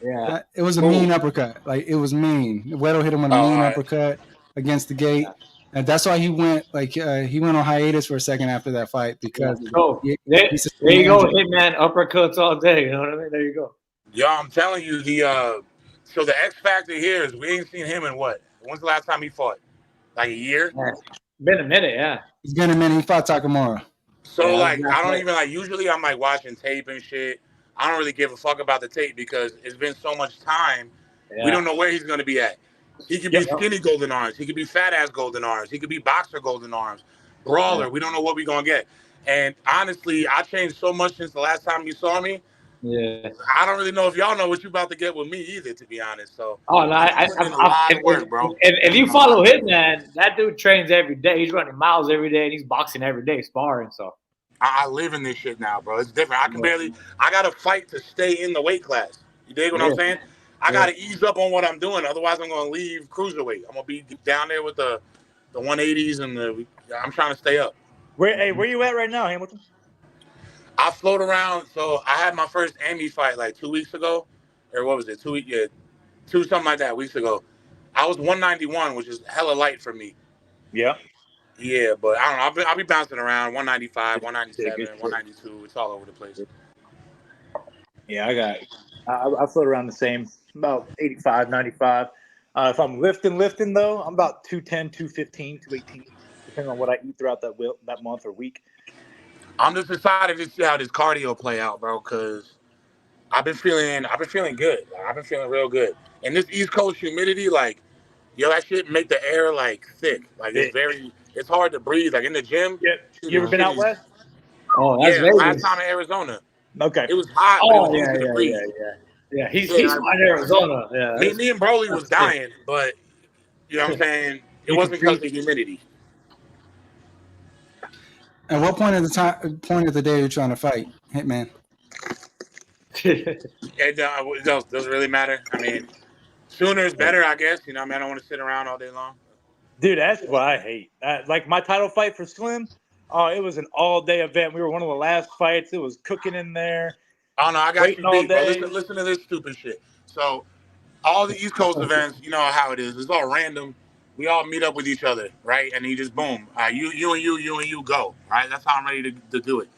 Yeah. It was a mean uppercut. Like it was mean. Weddle hit him with a mean uppercut against the gate, and that's why he went he went on hiatus for a second after that fight because there you go, Hitman uppercuts all day. You know what I mean? There you go. Yo, I'm telling you, so the X factor here is we ain't seen him in what? When's the last time he fought? Like a year? Yeah. Been a minute, yeah. It's been a minute. He fought Takamura. So I don't even usually I'm like watching tape and shit. I don't really give a fuck about the tape because it's been so much time. Yeah. We don't know where he's gonna be at. He could be skinny golden arms. He could be fat ass golden arms. He could be boxer golden arms. Brawler. Yeah. We don't know what we're gonna get. And honestly, I changed so much since the last time you saw me. Yeah. I don't really know if y'all know what you're about to get with me either, to be honest. So I'm work, bro. If you follow Hitman, that dude trains every day. He's running miles every day and he's boxing every day, sparring. So I live in this shit now, bro. It's different. I gotta fight to stay in the weight class. You dig what I'm saying? I gotta ease up on what I'm doing. Otherwise, I'm gonna leave cruiserweight. I'm gonna be down there with the 180s and I'm trying to stay up. Where you at right now, Hamilton? I float around. So I had my first Amy fight like 2 weeks ago, or what was it? 2 weeks? Yeah, something like that weeks ago. I was 191, which is hella light for me. Yeah. Yeah, but I don't know. I'll be bouncing around 195, 197, 192. It's all over the place. Yeah, I float around the same, about 85, 95. If I'm lifting though, I'm about 210, 215, 218, depending on what I eat throughout that month or week. I'm just excited to see how this cardio play out, bro, because I've been feeling good. I've been feeling real good. And this East Coast humidity, like, yo, that shit make the air like thick. Like it's hard to breathe. Like in the gym. Yeah. You ever been out west? Oh, that's Vegas. Last time in Arizona. Okay. It was hot, but it was easy to breathe. Yeah, he's from Arizona. Yeah. Me and Broly was dying, but you know what I'm saying? It wasn't because of the humidity. At what point of the day are you trying to fight, Hitman? It doesn't really matter. I mean, sooner is better, I guess. You know what I mean? I don't want to sit around all day long. Dude, that's what I hate. Like my title fight for Slim, it was an all-day event. We were one of the last fights. It was cooking in there. Oh, no, I got you beat, bro. Listen to this stupid shit. So all the East Coast events, you know how it is. It's all random. We all meet up with each other, right? And you just boom. You and you go, right? That's how I'm ready to do it.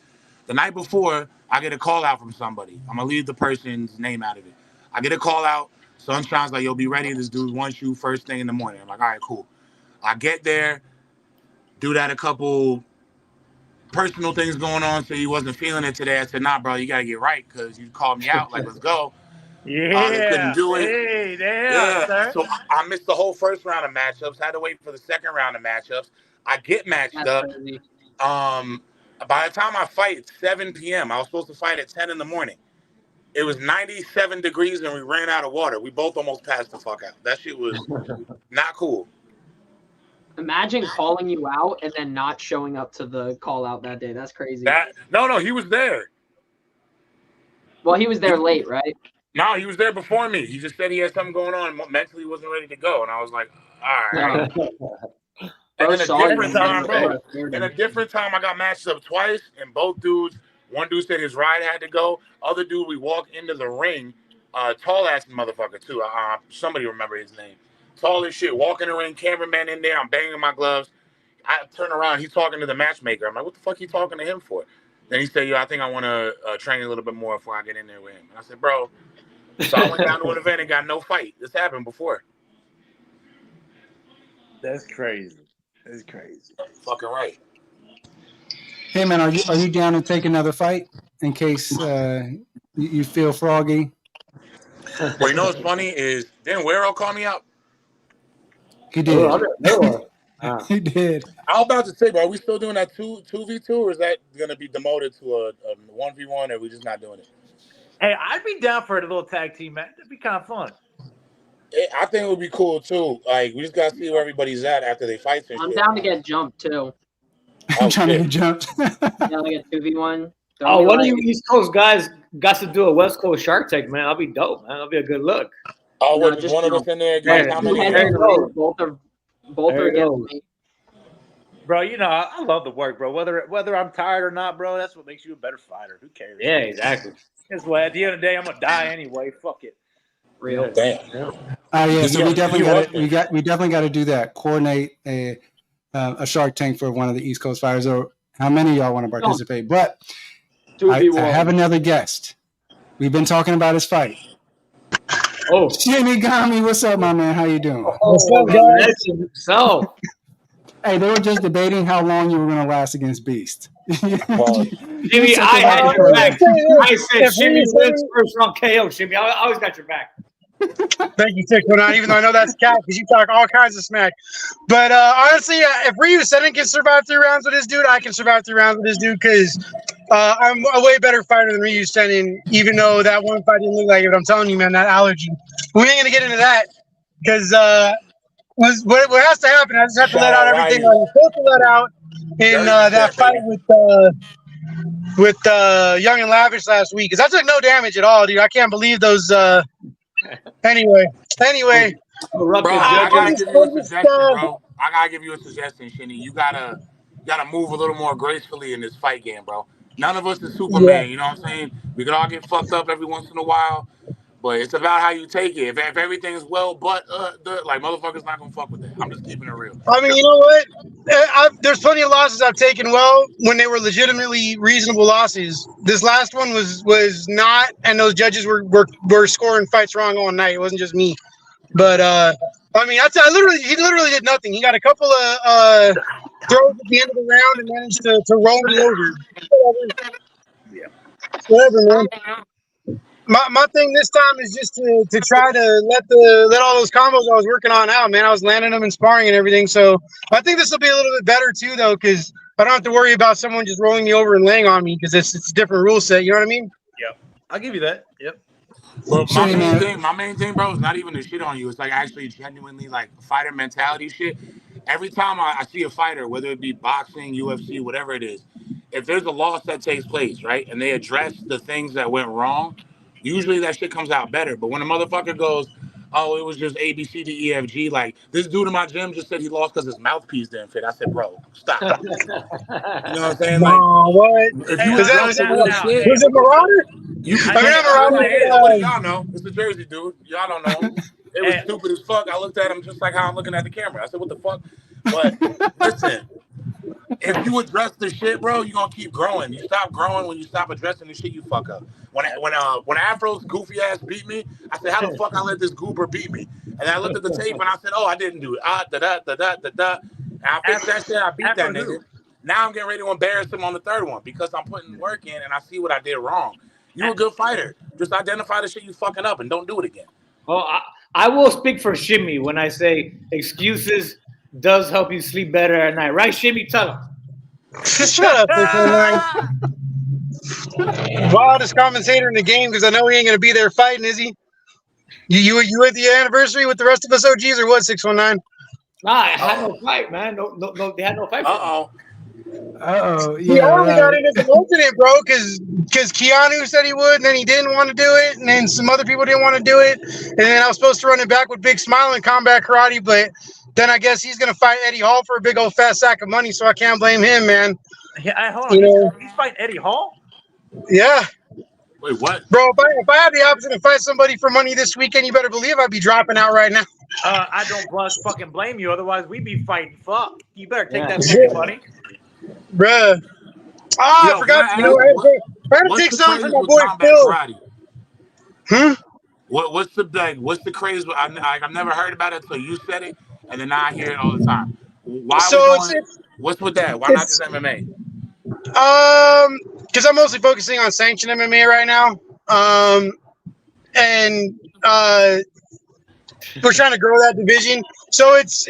The night before, I get a call out from somebody. I'm going to leave the person's name out of it. I get a call out. Sunshine's like, you'll be ready. This dude wants you first thing in the morning. I'm like, all right, cool. I get there. Dude had a couple personal things going on, so he wasn't feeling it today. I said, nah, bro, you got to get right because you called me out. Like, let's go. They couldn't do it. Hey, damn, sir. So I missed the whole first round of matchups. Had to wait for the second round of matchups. I get matched up. Crazy. By the time I fight, it's 7 p.m. I was supposed to fight at 10 in the morning. It was 97 degrees and we ran out of water. We both almost passed the fuck out. That shit was not cool. Imagine calling you out and then not showing up to the call out that day. That's crazy. No, he was there. Well, he was there late, right? No, he was there before me. He just said he had something going on. Mentally wasn't ready to go. And I was like, all right. And then a different time, I got matched up twice. And both dudes, one dude said his ride had to go. Other dude, we walked into the ring. Tall-ass motherfucker, too. Somebody remember his name. Tall as shit. Walking the ring, cameraman in there. I'm banging my gloves. I turn around. He's talking to the matchmaker. I'm like, what the fuck are you talking to him for? Then he said, yo, I think I want to train a little bit more before I get in there with him. And I said, bro. So I went down to an event and got no fight. This happened before. That's crazy. That's crazy. Fucking right. Hey, man, are you down to take another fight in case you feel froggy? Well, you know what's funny is, didn't Wero call me out? He did. He did. I was about to say, bro, are we still doing that 2v2 or is that going to be demoted to a 1v1 or are we just not doing it? Hey, I'd be down for a little tag team, man. That'd be kind of fun. I think it would be cool, too. Like, we just got to see where everybody's at after they fight. I'm down to get jumped, too. I'm trying to get jumped. Down to get 2v1. One of you East Coast guys got to do a West Coast Shark Tank, man. I'll be dope, man. That'll be a good look. Oh, just one of us in there against how many? Both are against me. Bro, you know, I love the work, bro. Whether I'm tired or not, bro, that's what makes you a better fighter. Who cares? Yeah, exactly. Guess what? At the end of the day, I'm gonna die anyway. Fuck it. Real. Damn. Yeah, so we definitely got to do that. Coordinate a Shark Tank for one of the East Coast fighters, or how many of y'all want to participate? But I have another guest. We've been talking about his fight. Oh, Shinigami, what's up, my man? How you doing? What's up, guys? So, Hey, they were just debating how long you were going to last against Beast. Well, Shimmy, I had your back. I said Shimmy wins first round KO. Shimmy, I always got your back. Thank you, 619, even though I know that's cap because you talk all kinds of smack. But honestly, if Ryu Senin can survive 3 rounds with this dude, I can survive 3 rounds with this dude because I'm a way better fighter than Ryu Senin, even though that one fight didn't look like it. But I'm telling you, man, that allergy. We ain't going to get into that because what has to happen, I just have to let out everything I was supposed to let out in that fight with Young and Lavish last week. Because I took no damage at all, dude. I can't believe those... Anyway, bro, I gotta give you a suggestion, bro. I gotta give you a suggestion, Shinny. You gotta move a little more gracefully in this fight game, bro. None of us is Superman, you know what I'm saying? We can all get fucked up every once in a while, but it's about how you take it. If everything's like motherfuckers not gonna fuck with that. I'm just keeping it real. I mean, you know what? There's plenty of losses I've taken well when they were legitimately reasonable losses. This last one was not, and those judges were scoring fights wrong all night. It wasn't just me. But I mean, he literally did nothing. He got a couple of throws at the end of the round and managed to roll me over. Whatever, man. My thing this time is just to try to let all those combos I was working on out, man. I was landing them and sparring and everything. So I think this will be a little bit better too, though, because I don't have to worry about someone just rolling me over and laying on me because it's a different rule set. You know what I mean? Yep. I'll give you that. Yep. But my main thing, bro, is not even to shit on you. It's like actually genuinely like fighter mentality shit. Every time I see a fighter, whether it be boxing, UFC, whatever it is, if there's a loss that takes place, right, and they address the things that went wrong, usually that shit comes out better. But when a motherfucker goes, oh, it was just A, B, C, D, E, F, G, like this dude in my gym just said he lost because his mouthpiece didn't fit. I said, bro, stop. You know what I'm saying? Like, what? If you was it Marauder? Y'all know. It's the Jersey dude. Y'all don't know. It was stupid as fuck. I looked at him just like how I'm looking at the camera. I said, what the fuck? But listen, if you address the shit, bro, you're gonna keep growing. You stop growing when you stop addressing the shit you fuck up. When Afro's goofy ass beat me, I said, how the fuck I let this goober beat me? And I looked at the tape and I said, oh, I didn't do it. And I fixed that shit. I beat that nigga. Now I'm getting ready to embarrass him on the third one because I'm putting work in and I see what I did wrong. You're a good fighter. Just identify the shit you fucking up and don't do it again. Well, I will speak for Shimmy when I say excuses does help you sleep better at night. Right, Shimmy? Tell him. Shut up, wildest commentator in the game because I know he ain't going to be there fighting, is he? You at the anniversary with the rest of us OGs or what, 619? Nah, I had no fight, man. No, they had no fight. Yeah, he only got in as an alternate, bro, because Keanu said he would, and then he didn't want to do it, and then some other people didn't want to do it, and then I was supposed to run it back with Big Smile in combat karate, but then I guess he's gonna fight Eddie Hall for a big old fat sack of money, so I can't blame him, man. Yeah, hold on. He's fighting Eddie Hall? Yeah. Wait, what? Bro, if I had the option to fight somebody for money this weekend, you better believe I'd be dropping out right now. I don't fucking blame you. Otherwise, we'd be fighting. Fuck. You better take that fucking money. Bruh. I forgot. I had to take something for my boy Phil. What's the craze? I've never heard about it until you said it, and then now I hear it all the time. What's with that? Why not just MMA? Because I'm mostly focusing on sanctioned MMA right now. And we're trying to grow that division. So it's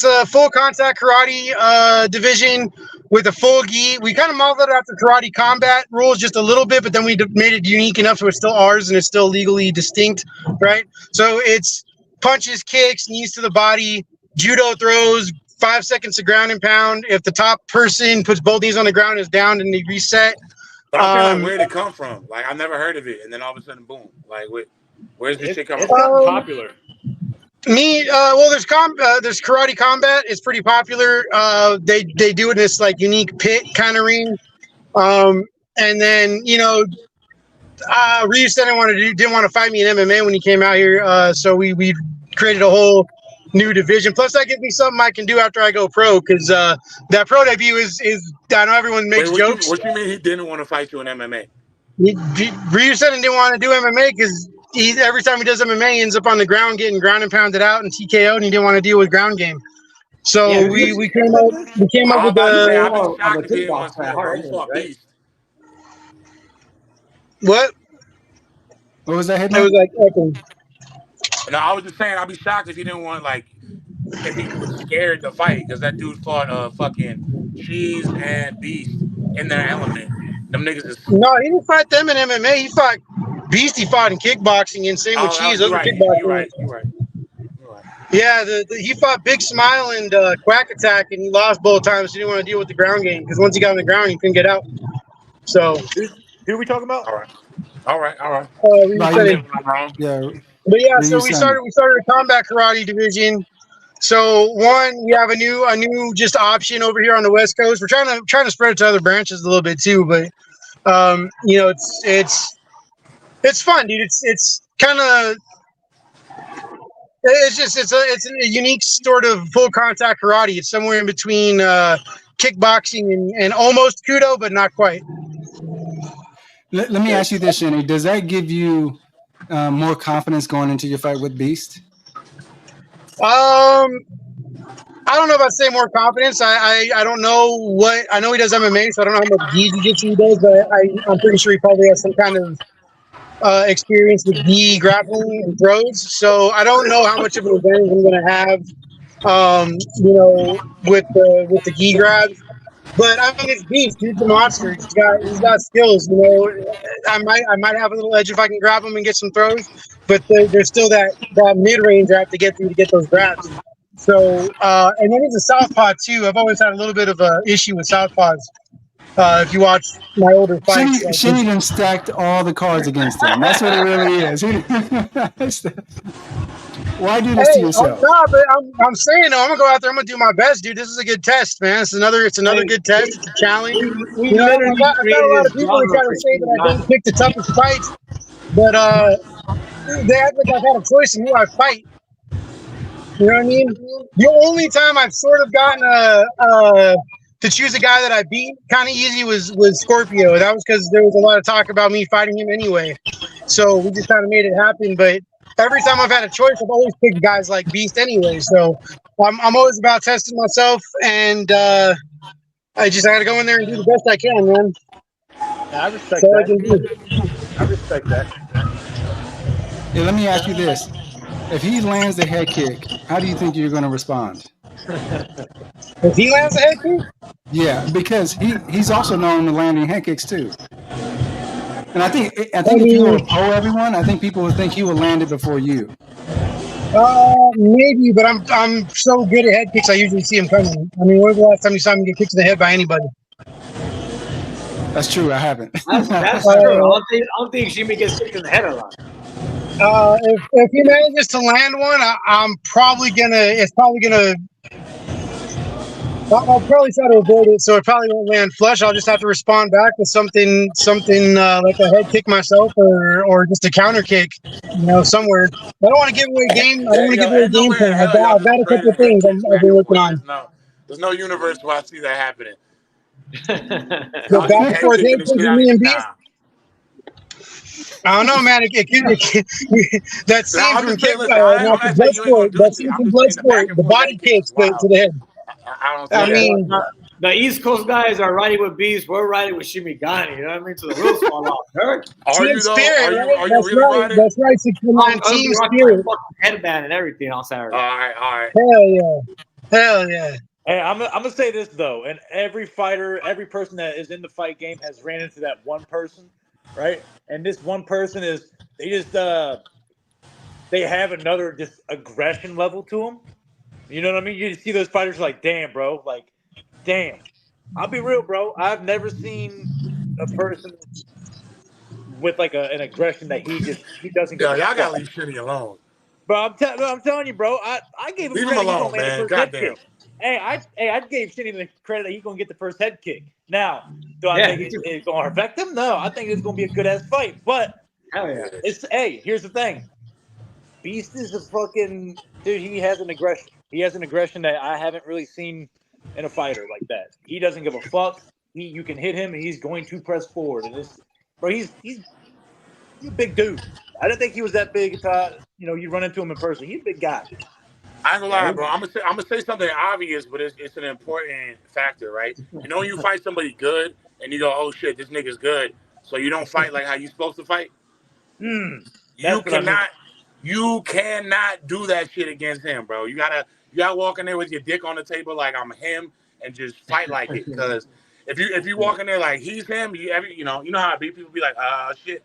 a full contact karate division with a full gi. We kind of modeled it after karate combat rules just a little bit, but then we made it unique enough so it's still ours and it's still legally distinct, right? So it's punches, kicks, knees to the body, judo throws, 5 seconds to ground and pound. If the top person puts both knees on the ground, is down, and they reset. But I'm saying, like, where'd it come from? Like, I've never heard of it, and then all of a sudden, boom! Like, where's this shit coming from? from? Popular. Me, well, there's karate combat. It's pretty popular. They do it in this like unique pit kind of ring. And then Reeves didn't want to fight me in MMA when he came out here. So we created a whole new division. Plus, that gives me something I can do after I go pro, because that pro debut is I know everyone makes jokes. What you mean he didn't want to fight you in MMA? Reeves didn't want to do MMA because every time he does MMA, he ends up on the ground getting ground and pounded out and TKO, and he didn't want to deal with ground game. So we came up with the. I'd be shocked if he didn't want to smoke, bro. He fought Beast. What? What was that head? It was like echoing. No, I was just saying I'd be shocked if he didn't want, like, if he was scared to fight, because that dude fought fucking Cheese and Beast in their element. Them niggas is. No, he didn't fight them in MMA. He fought Beast. He fought in kickboxing, and same with Cheese. Those were kickboxing. You're right. Yeah, he fought Big Smile and Quack Attack, and he lost both times. He didn't want to deal with the ground game because once he got on the ground, he couldn't get out. So who are we talking about? All right. Yeah. But yeah, so we started a combat karate division. So we have a new just option over here on the West Coast. We're trying to spread it to other branches a little bit too, but it's fun, dude. It's kind of it's a unique sort of full contact karate. It's somewhere in between kickboxing and almost kudo, but not quite. Let me ask you this, Shinny. Does that give you more confidence going into your fight with Beast? I don't know if I'd say more confidence. I don't know what I know. He does MMA, so I don't know how much jiu-jitsu he does, but I'm pretty sure he probably has some kind of experience with gi grappling and throws. So I don't know how much of an advantage I'm going to have, with the gi grabs. But I mean, it's Beast. He's a monster. He's got skills. I might have a little edge if I can grab him and get some throws, but there's still that mid range I have to get through to get those grabs. So and then he's a southpaw too. I've always had a little bit of an issue with southpaws. If you watch my older fights, Shinny done stacked all the cards against him. That's what it really is. Why do this to yourself? No, but I'm saying though, I'm gonna go out there. I'm gonna do my best, dude. This is a good test, man. It's another good test. It's a challenge. I've got a lot of people that try to say that I don't pick the toughest fights, but they act like I've had a choice in who I fight. You know what I mean? The only time I've sort of gotten to choose a guy that I beat kind of easy was Scorpio. That was because there was a lot of talk about me fighting him anyway. So we just kind of made it happen. But every time I've had a choice, I've always picked guys like Beast anyway. So I'm always about testing myself, and I got to go in there and do the best I can, man. Yeah, I respect that. I respect that. Yeah, let me ask you this. If he lands the head kick, how do you think you're going to respond? If he lands a head kick? Yeah, because he's also known to landing head kicks too. And I think if you were to poll everyone, I think people would think he would land it before you. Maybe, but I'm so good at head kicks. I usually see him coming. I mean, when was the last time you saw me get kicked in the head by anybody? That's true. I haven't. That's true. I don't think Jimmy gets kicked in the head a lot. If he manages to land one, I'll probably try to avoid it, so it probably won't land flush. I'll just have to respond back with something like a head kick myself, or just a counter kick, somewhere. I don't want to give away game. I don't want to give away game plan. I've got a couple of things I've been working on. There's no universe where I see that happening. So back and forth head kick with me and Beast. I don't know, man. That scene from Bloodsport, the body kicks to the head. I mean, the East Coast guys are riding with Beast. We're riding with Shimigani. You know what I mean? So the rules fall off. Team spirit, right? That's right. 69 team spirit. Headband and everything on Saturday. All right. Hell yeah. Hey, I'm gonna say this though, and every fighter, every person that is in the fight game has ran into that one person, right? And this one person they have another just aggression level to them. You know what I mean? You see those fighters like, damn, bro, like, damn. I'll be real, bro. I've never seen a person with like an aggression that he doesn't. Y'all gotta leave Shinny alone. Bro, I'm telling you, bro. I gave him Leave him credit. He's alone, gonna land the man. first head Goddamn. kick. Hey, I gave Shinny the credit that he's gonna get the first head kick. Now, do I think it's gonna affect him? No, I think it's gonna be a good ass fight. But Hell yeah. here's the thing. Beast is a fucking dude. He has an aggression. He has an aggression that I haven't really seen in a fighter like that. He doesn't give a fuck. You can hit him and he's going to press forward. And he's a big dude. I didn't think he was that big until you run into him in person. He's a big guy. I ain't gonna lie, bro. I'm gonna say something obvious, but it's an important factor, right? You know, when you fight somebody good and you go, "Oh shit, this nigga's good," so you don't fight like how you supposed to fight. You cannot do that shit against him, bro. You gotta walk in there with your dick on the table like I'm him and just fight like it. Because if you walk in there like he's him, you know how it be. People be like, shit,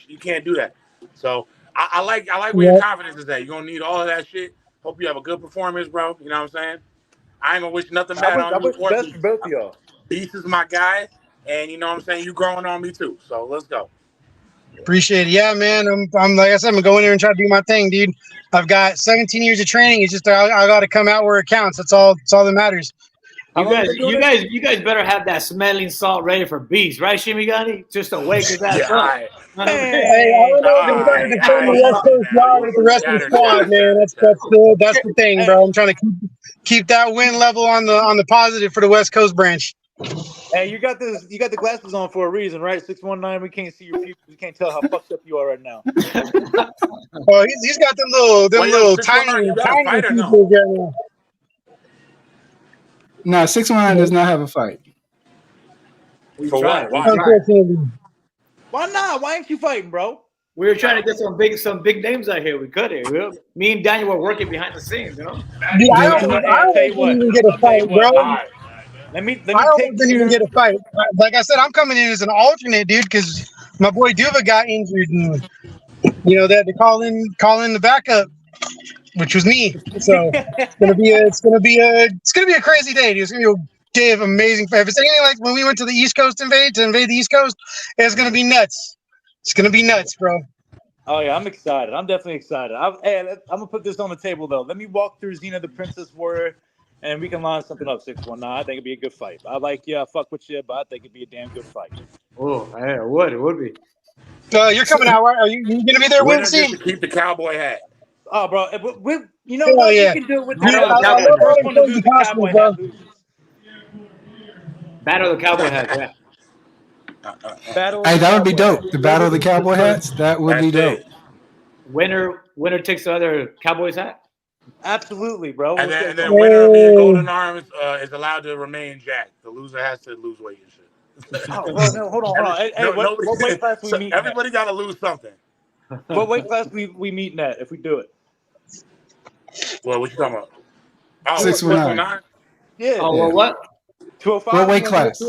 you can't do that. So I like where your confidence is at. You're gonna need all of that shit. Hope you have a good performance, bro. You know what I'm saying? I ain't gonna wish nothing bad on you. I wish the best for both of y'all. Beast is my guy, and you know what I'm saying. You growing on me too. So let's go. Appreciate it. Yeah, man. I'm like I said, I'm gonna go in there and try to do my thing, dude. I've got 17 years of training. It's just I got to come out where it counts. That's all that matters. You guys better have that smelling salt ready for Beast, right, Shimigani? Just to wake his ass up. Hey, I don't know if I'm trying to defend the West Coast yard with the rest of the squad, man. That's the thing, bro. I'm trying to keep that win level on the positive for the West Coast branch. Hey, you got the glasses on for a reason, right? 619. We can't see your pupils. We can't tell how fucked up you are right now. Oh, he's got them little tiny pupils right now. No, 619 does not have a fight. For what? Why not? Why ain't you fighting, bro? We were trying to get some big names out here. We could have. Me and Daniel were working behind the scenes, you know. Dude, I didn't even get a fight, bro. Let me didn't even get a fight. Like I said, I'm coming in as an alternate, dude, because my boy Duva got injured, and they had to call in the backup, which was me. So it's gonna be a crazy day, dude. It's gonna be a day of amazing. If it's anything like when we went to the East Coast to invade the East Coast, it's gonna be nuts. It's gonna be nuts, bro. Oh yeah, I'm excited. I'm definitely excited. I'm gonna put this on the table though. Let me walk through Xena the Princess Warrior, and we can line something up. 619. I think it'd be a good fight. I fuck with you, but I think it'd be a damn good fight. Oh, yeah, it would be. You're coming out, right? Are you gonna be there, Wincy? To keep the cowboy hat. Oh, bro, you know what? Yeah. We can do it with I love all them crazy costumes, bro. Battle of the Cowboy Hats, yeah. Hey, that would be dope. The Battle of the Cowboy Hats, that would be dope. Winner takes the other Cowboy's hat. Absolutely, bro. And then winner of me and Golden Arms is allowed to remain jacked. The loser has to lose weight and shit. Oh, well, no, hold on. Hey, what weight class we meet? Everybody got to lose something. What weight class we meeting at if we do it? Well, what you talking about? Oh, 619. Yeah. Oh, well, what? 205. What weight class?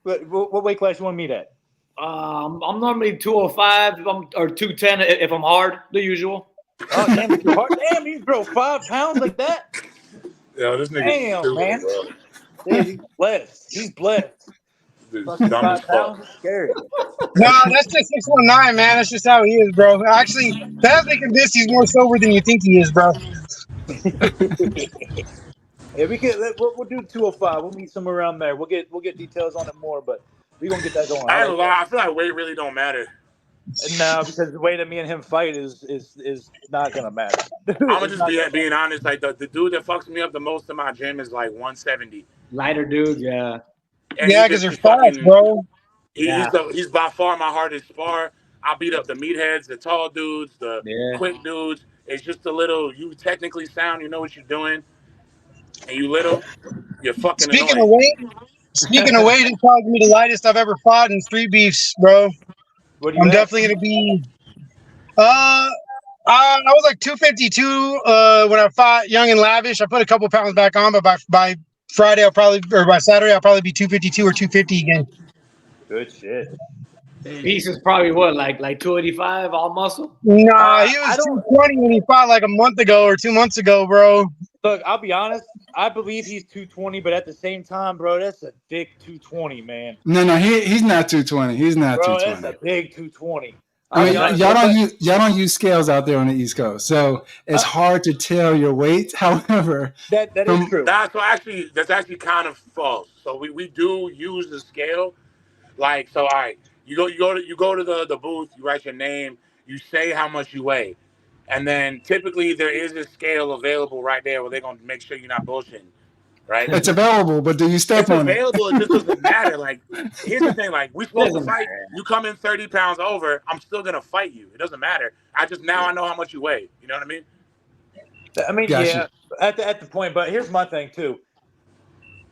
What weight class you want to meet at? I'm normally 205 or 210 if I'm hard, the usual. Oh damn, if you're hard. Damn, you grow 5 pounds like that. Yo, this nigga. Damn, stupid, man. Bro. Dude, he's blessed. He's blessed. Fucking 5 pounds is scary. No, that's just 619, man. That's just how he is, bro. Actually, that's making this. He's more sober than you think he is, bro. Yeah, we'll do 205. We'll meet somewhere around there. We'll get details on it more, but we're gonna get that going. I feel like weight really don't matter. No, because the way that me and him fight is not gonna matter. I'm gonna just being honest. Like the dude that fucks me up the most in my gym is like 170. Lighter dude, yeah. And yeah, because they're fast, bro. He's by far my hardest spar. I beat up the meatheads, the tall dudes, the quick dudes. It's just a little. You technically sound. You know what you're doing, and you little. You're fucking. Speaking of weight, it's probably gonna be the lightest I've ever fought in Streetbeefs, bro. I'm definitely gonna be. I was like 252 when I fought Young and Lavish. I put a couple pounds back on, but by Friday by Saturday I'll probably be 252 or 250 again. Good shit. Beast is probably what, like 285 all muscle? Nah, he was 220 when he fought like a month ago or 2 months ago, bro. Look, I'll be honest. I believe he's 220, but at the same time, bro, that's a big 220, man. No, he's not 220. He's not 220. That's a big 220. I mean, y'all don't use scales out there on the East Coast, so it's hard to tell your weight. However, that is true. That's actually kind of false. So we do use the scale. Like, so all right, you go to the booth, you write your name, you say how much you weigh, and then typically there is a scale available right there where they're gonna make sure you're not bullshitting. Right? it's available, but do you step It's on it? available. It just doesn't matter. Like, here's the thing. Like, we supposed to fight. You come in 30 pounds over, I'm still gonna fight you. It doesn't matter. I know how much you weigh. You know what I mean? I mean, Gotcha. yeah, at the point. But here's my thing too.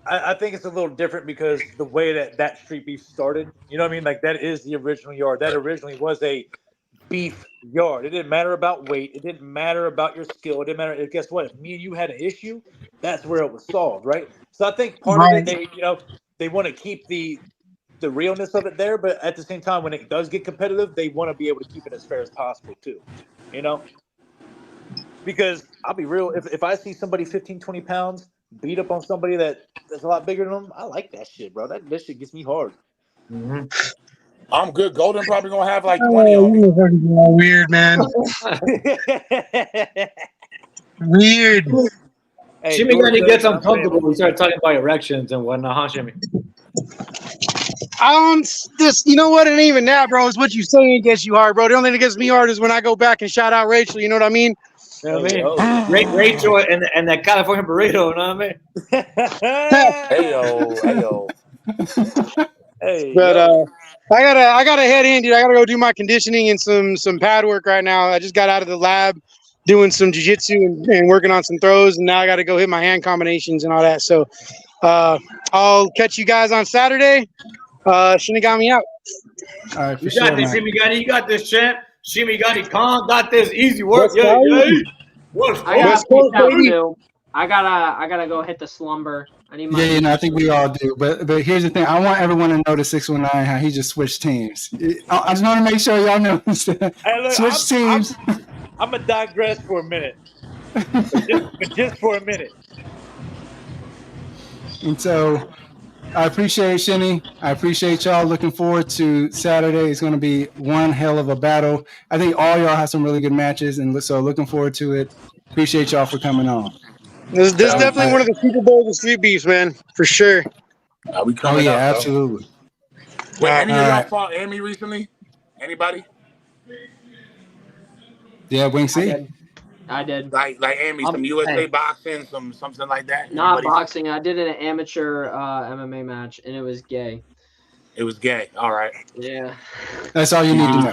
I think it's a little different because the way that street beef started. You know what I mean? Like that is the original yard. That originally was a beef yard. It didn't matter about weight. It didn't matter about your skill. It didn't matter. Guess what? If me and you had an issue, that's where it was solved, right? So I think part of it, they want to keep the realness of it there, but at the same time, when it does get competitive, they want to be able to keep it as fair as possible too. Because I'll be real, if I see somebody 15, 20 pounds beat up on somebody that's a lot bigger than them, I like that shit, bro. That shit gets me hard. Mm-hmm. I'm good. Golden probably gonna have like 20 on me. Weird, man. Weird. Hey, Shimmy got to get uncomfortable. We start talking about erections and whatnot, huh, Shimmy? You know what? It ain't even that, bro. It's what you say gets you hard, bro. The only thing that gets me hard is when I go back and shout out Rachel. You know what I mean? You know what I mean? Rachel and that California burrito. You know what I mean? Hey, but I gotta head in, dude. I gotta go do my conditioning and some pad work right now. I just got out of the lab doing some jiu-jitsu and working on some throws, and now I gotta go hit my hand combinations and all that. So I'll catch you guys on Saturday. Shinigami out. All right, you got this, Shimigani. You got this, champ. Shimigani Khan got this. Easy work. Yeah. Westcoast, baby. I gotta go hit the slumber. I need my I think we all do. But here's the thing. I want everyone to know the 619 how he just switched teams. I just want to make sure y'all know. Switch teams. I'm gonna digress for a minute. just for a minute. And so I appreciate Shinny. I appreciate y'all. Looking forward to Saturday. It's going to be one hell of a battle. I think all y'all have some really good matches, and so looking forward to it. Appreciate y'all for coming on. This is definitely one of the Super Bowls of Street Beefs, man, for sure. We coming up, absolutely. Wait, any of y'all fought Amy recently? Anybody? Yeah, Wing C. I did. Like Amy, some USA boxing, something like that. Not boxing. I did an amateur MMA match, and it was gay. It was gay. All right. Yeah. That's all you need to know.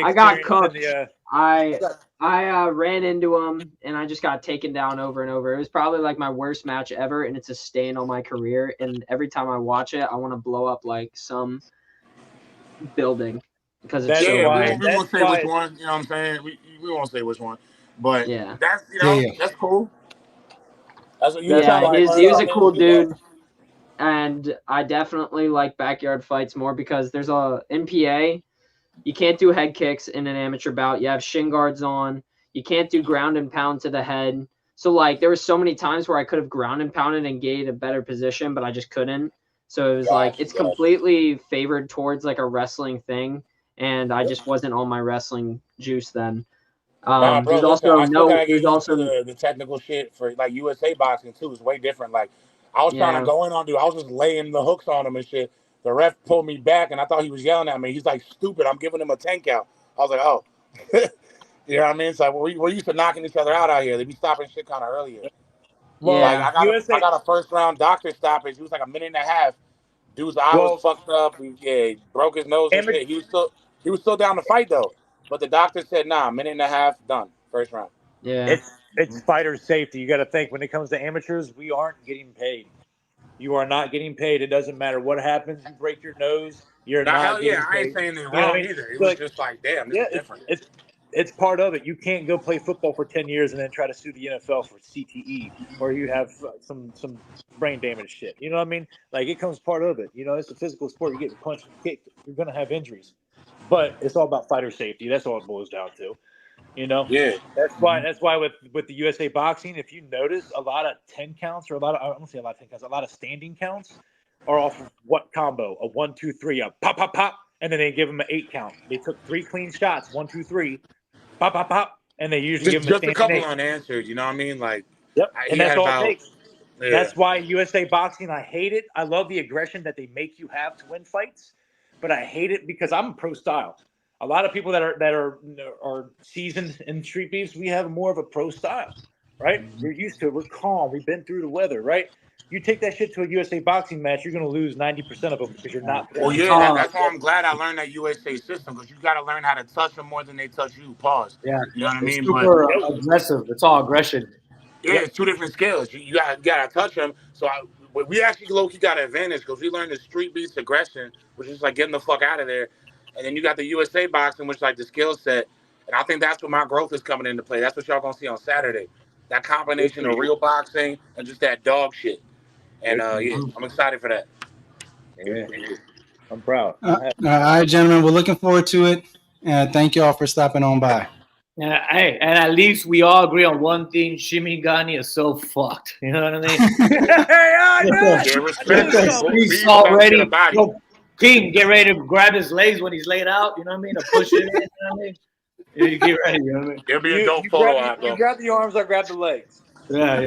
I got cooked. I ran into him, and I just got taken down over and over. It was probably like my worst match ever, and it's a stain on my career. And every time I watch it, I want to blow up like some building because it's we won't say which one. You know what I'm saying? We won't say which one, but that's that's cool. That's what he was a cool dude. And I definitely like backyard fights more because there's a NPA. You can't do head kicks in an amateur bout. You have shin guards on. You can't do ground and pound to the head. So like there were so many times where I could have ground and pounded and gained a better position, but I just couldn't. So it was it's completely favored towards like a wrestling thing, and I just wasn't on my wrestling juice then. There's also the technical shit for like USA boxing too. Is way different. Like I was trying to go in on dude. I was just laying the hooks on him and shit. The ref pulled me back, and I thought he was yelling at me. He's like, "Stupid! I'm giving him a 10 count." I was like, "Oh." You know what I mean? So we're used to knocking each other out here. They be stopping shit kind of earlier. Well, like I got a first round doctor stoppage. It was like a minute and a half. Dude's eye was fucked up. He broke his nose and shit. He was still down to fight though. But the doctor said, "Nah, minute and a half, done. First round." Yeah. It's fighter safety. You got to think when it comes to amateurs, we aren't getting paid. You are not getting paid. It doesn't matter what happens. You break your nose, you're not getting paid. I ain't saying they're wrong either. It was just like, damn, this is different. It's part of it. You can't go play football for 10 years and then try to sue the NFL for CTE or you have some brain damage shit. You know what I mean? Like it comes part of it. You know, it's a physical sport. You're getting punched and kicked. You're going to have injuries. But it's all about fighter safety. That's all it boils down to. You know? Yeah. That's why with the USA boxing, if you notice a lot of 10 counts or I don't say a lot of 10 counts, a lot of standing counts are off of what combo? A 1, 2, 3, a pop, pop, pop. and then they give them an 8 count. They took 3 clean shots, 1, 2, 3, pop, pop, pop, and they usually give them just a couple 8. unanswered. You know what I mean? Like, yep, and that's all it takes. Yeah. That's why USA boxing, I hate it. I love the aggression that they make you have to win fights, but I hate it because I'm pro style. A lot of people that are seasoned in street beefs, we have more of a pro style, right? We're used to it. We're calm. We've been through the weather, right? You take that shit to a USA boxing match, you're going to lose 90% of them because you're not. Well, yeah, that's why I'm glad I learned that USA system, because you got to learn how to touch them more than they touch you. Pause. Yeah, you know what I mean. Super aggressive. It's all aggression. Yeah, it's 2 different skills. You got to touch them. So we actually low-key got an advantage because we learned the street beats aggression, which is like getting the fuck out of there. And then you got the USA boxing, which is like the skill set. And I think that's where my growth is coming into play. That's what y'all going to see on Saturday. That combination of real boxing and just that dog shit. And yeah, I'm excited for that. Yeah, I'm proud. All right, gentlemen, we're looking forward to it. And thank y'all for stopping on by. Yeah, hey, and at least we all agree on one thing: Shimigani is so fucked. You know what I mean? He's already. King, get ready to grab his legs when he's laid out. You know what I mean? To push it in. You know what I mean? You get ready. You know what I mean? It'll be a dope photo out, though. You grab the arms, I grab the legs. Yeah.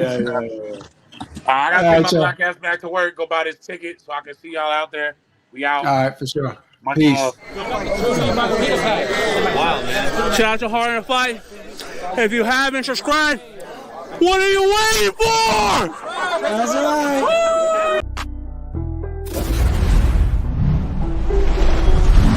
I gotta take my black ass back to work. Go buy this ticket so I can see y'all out there. We out. All right, for sure. Much Peace. love. Wow, man. Shout out to Hard in the Fight. If you haven't subscribed, what are you waiting for? That's right.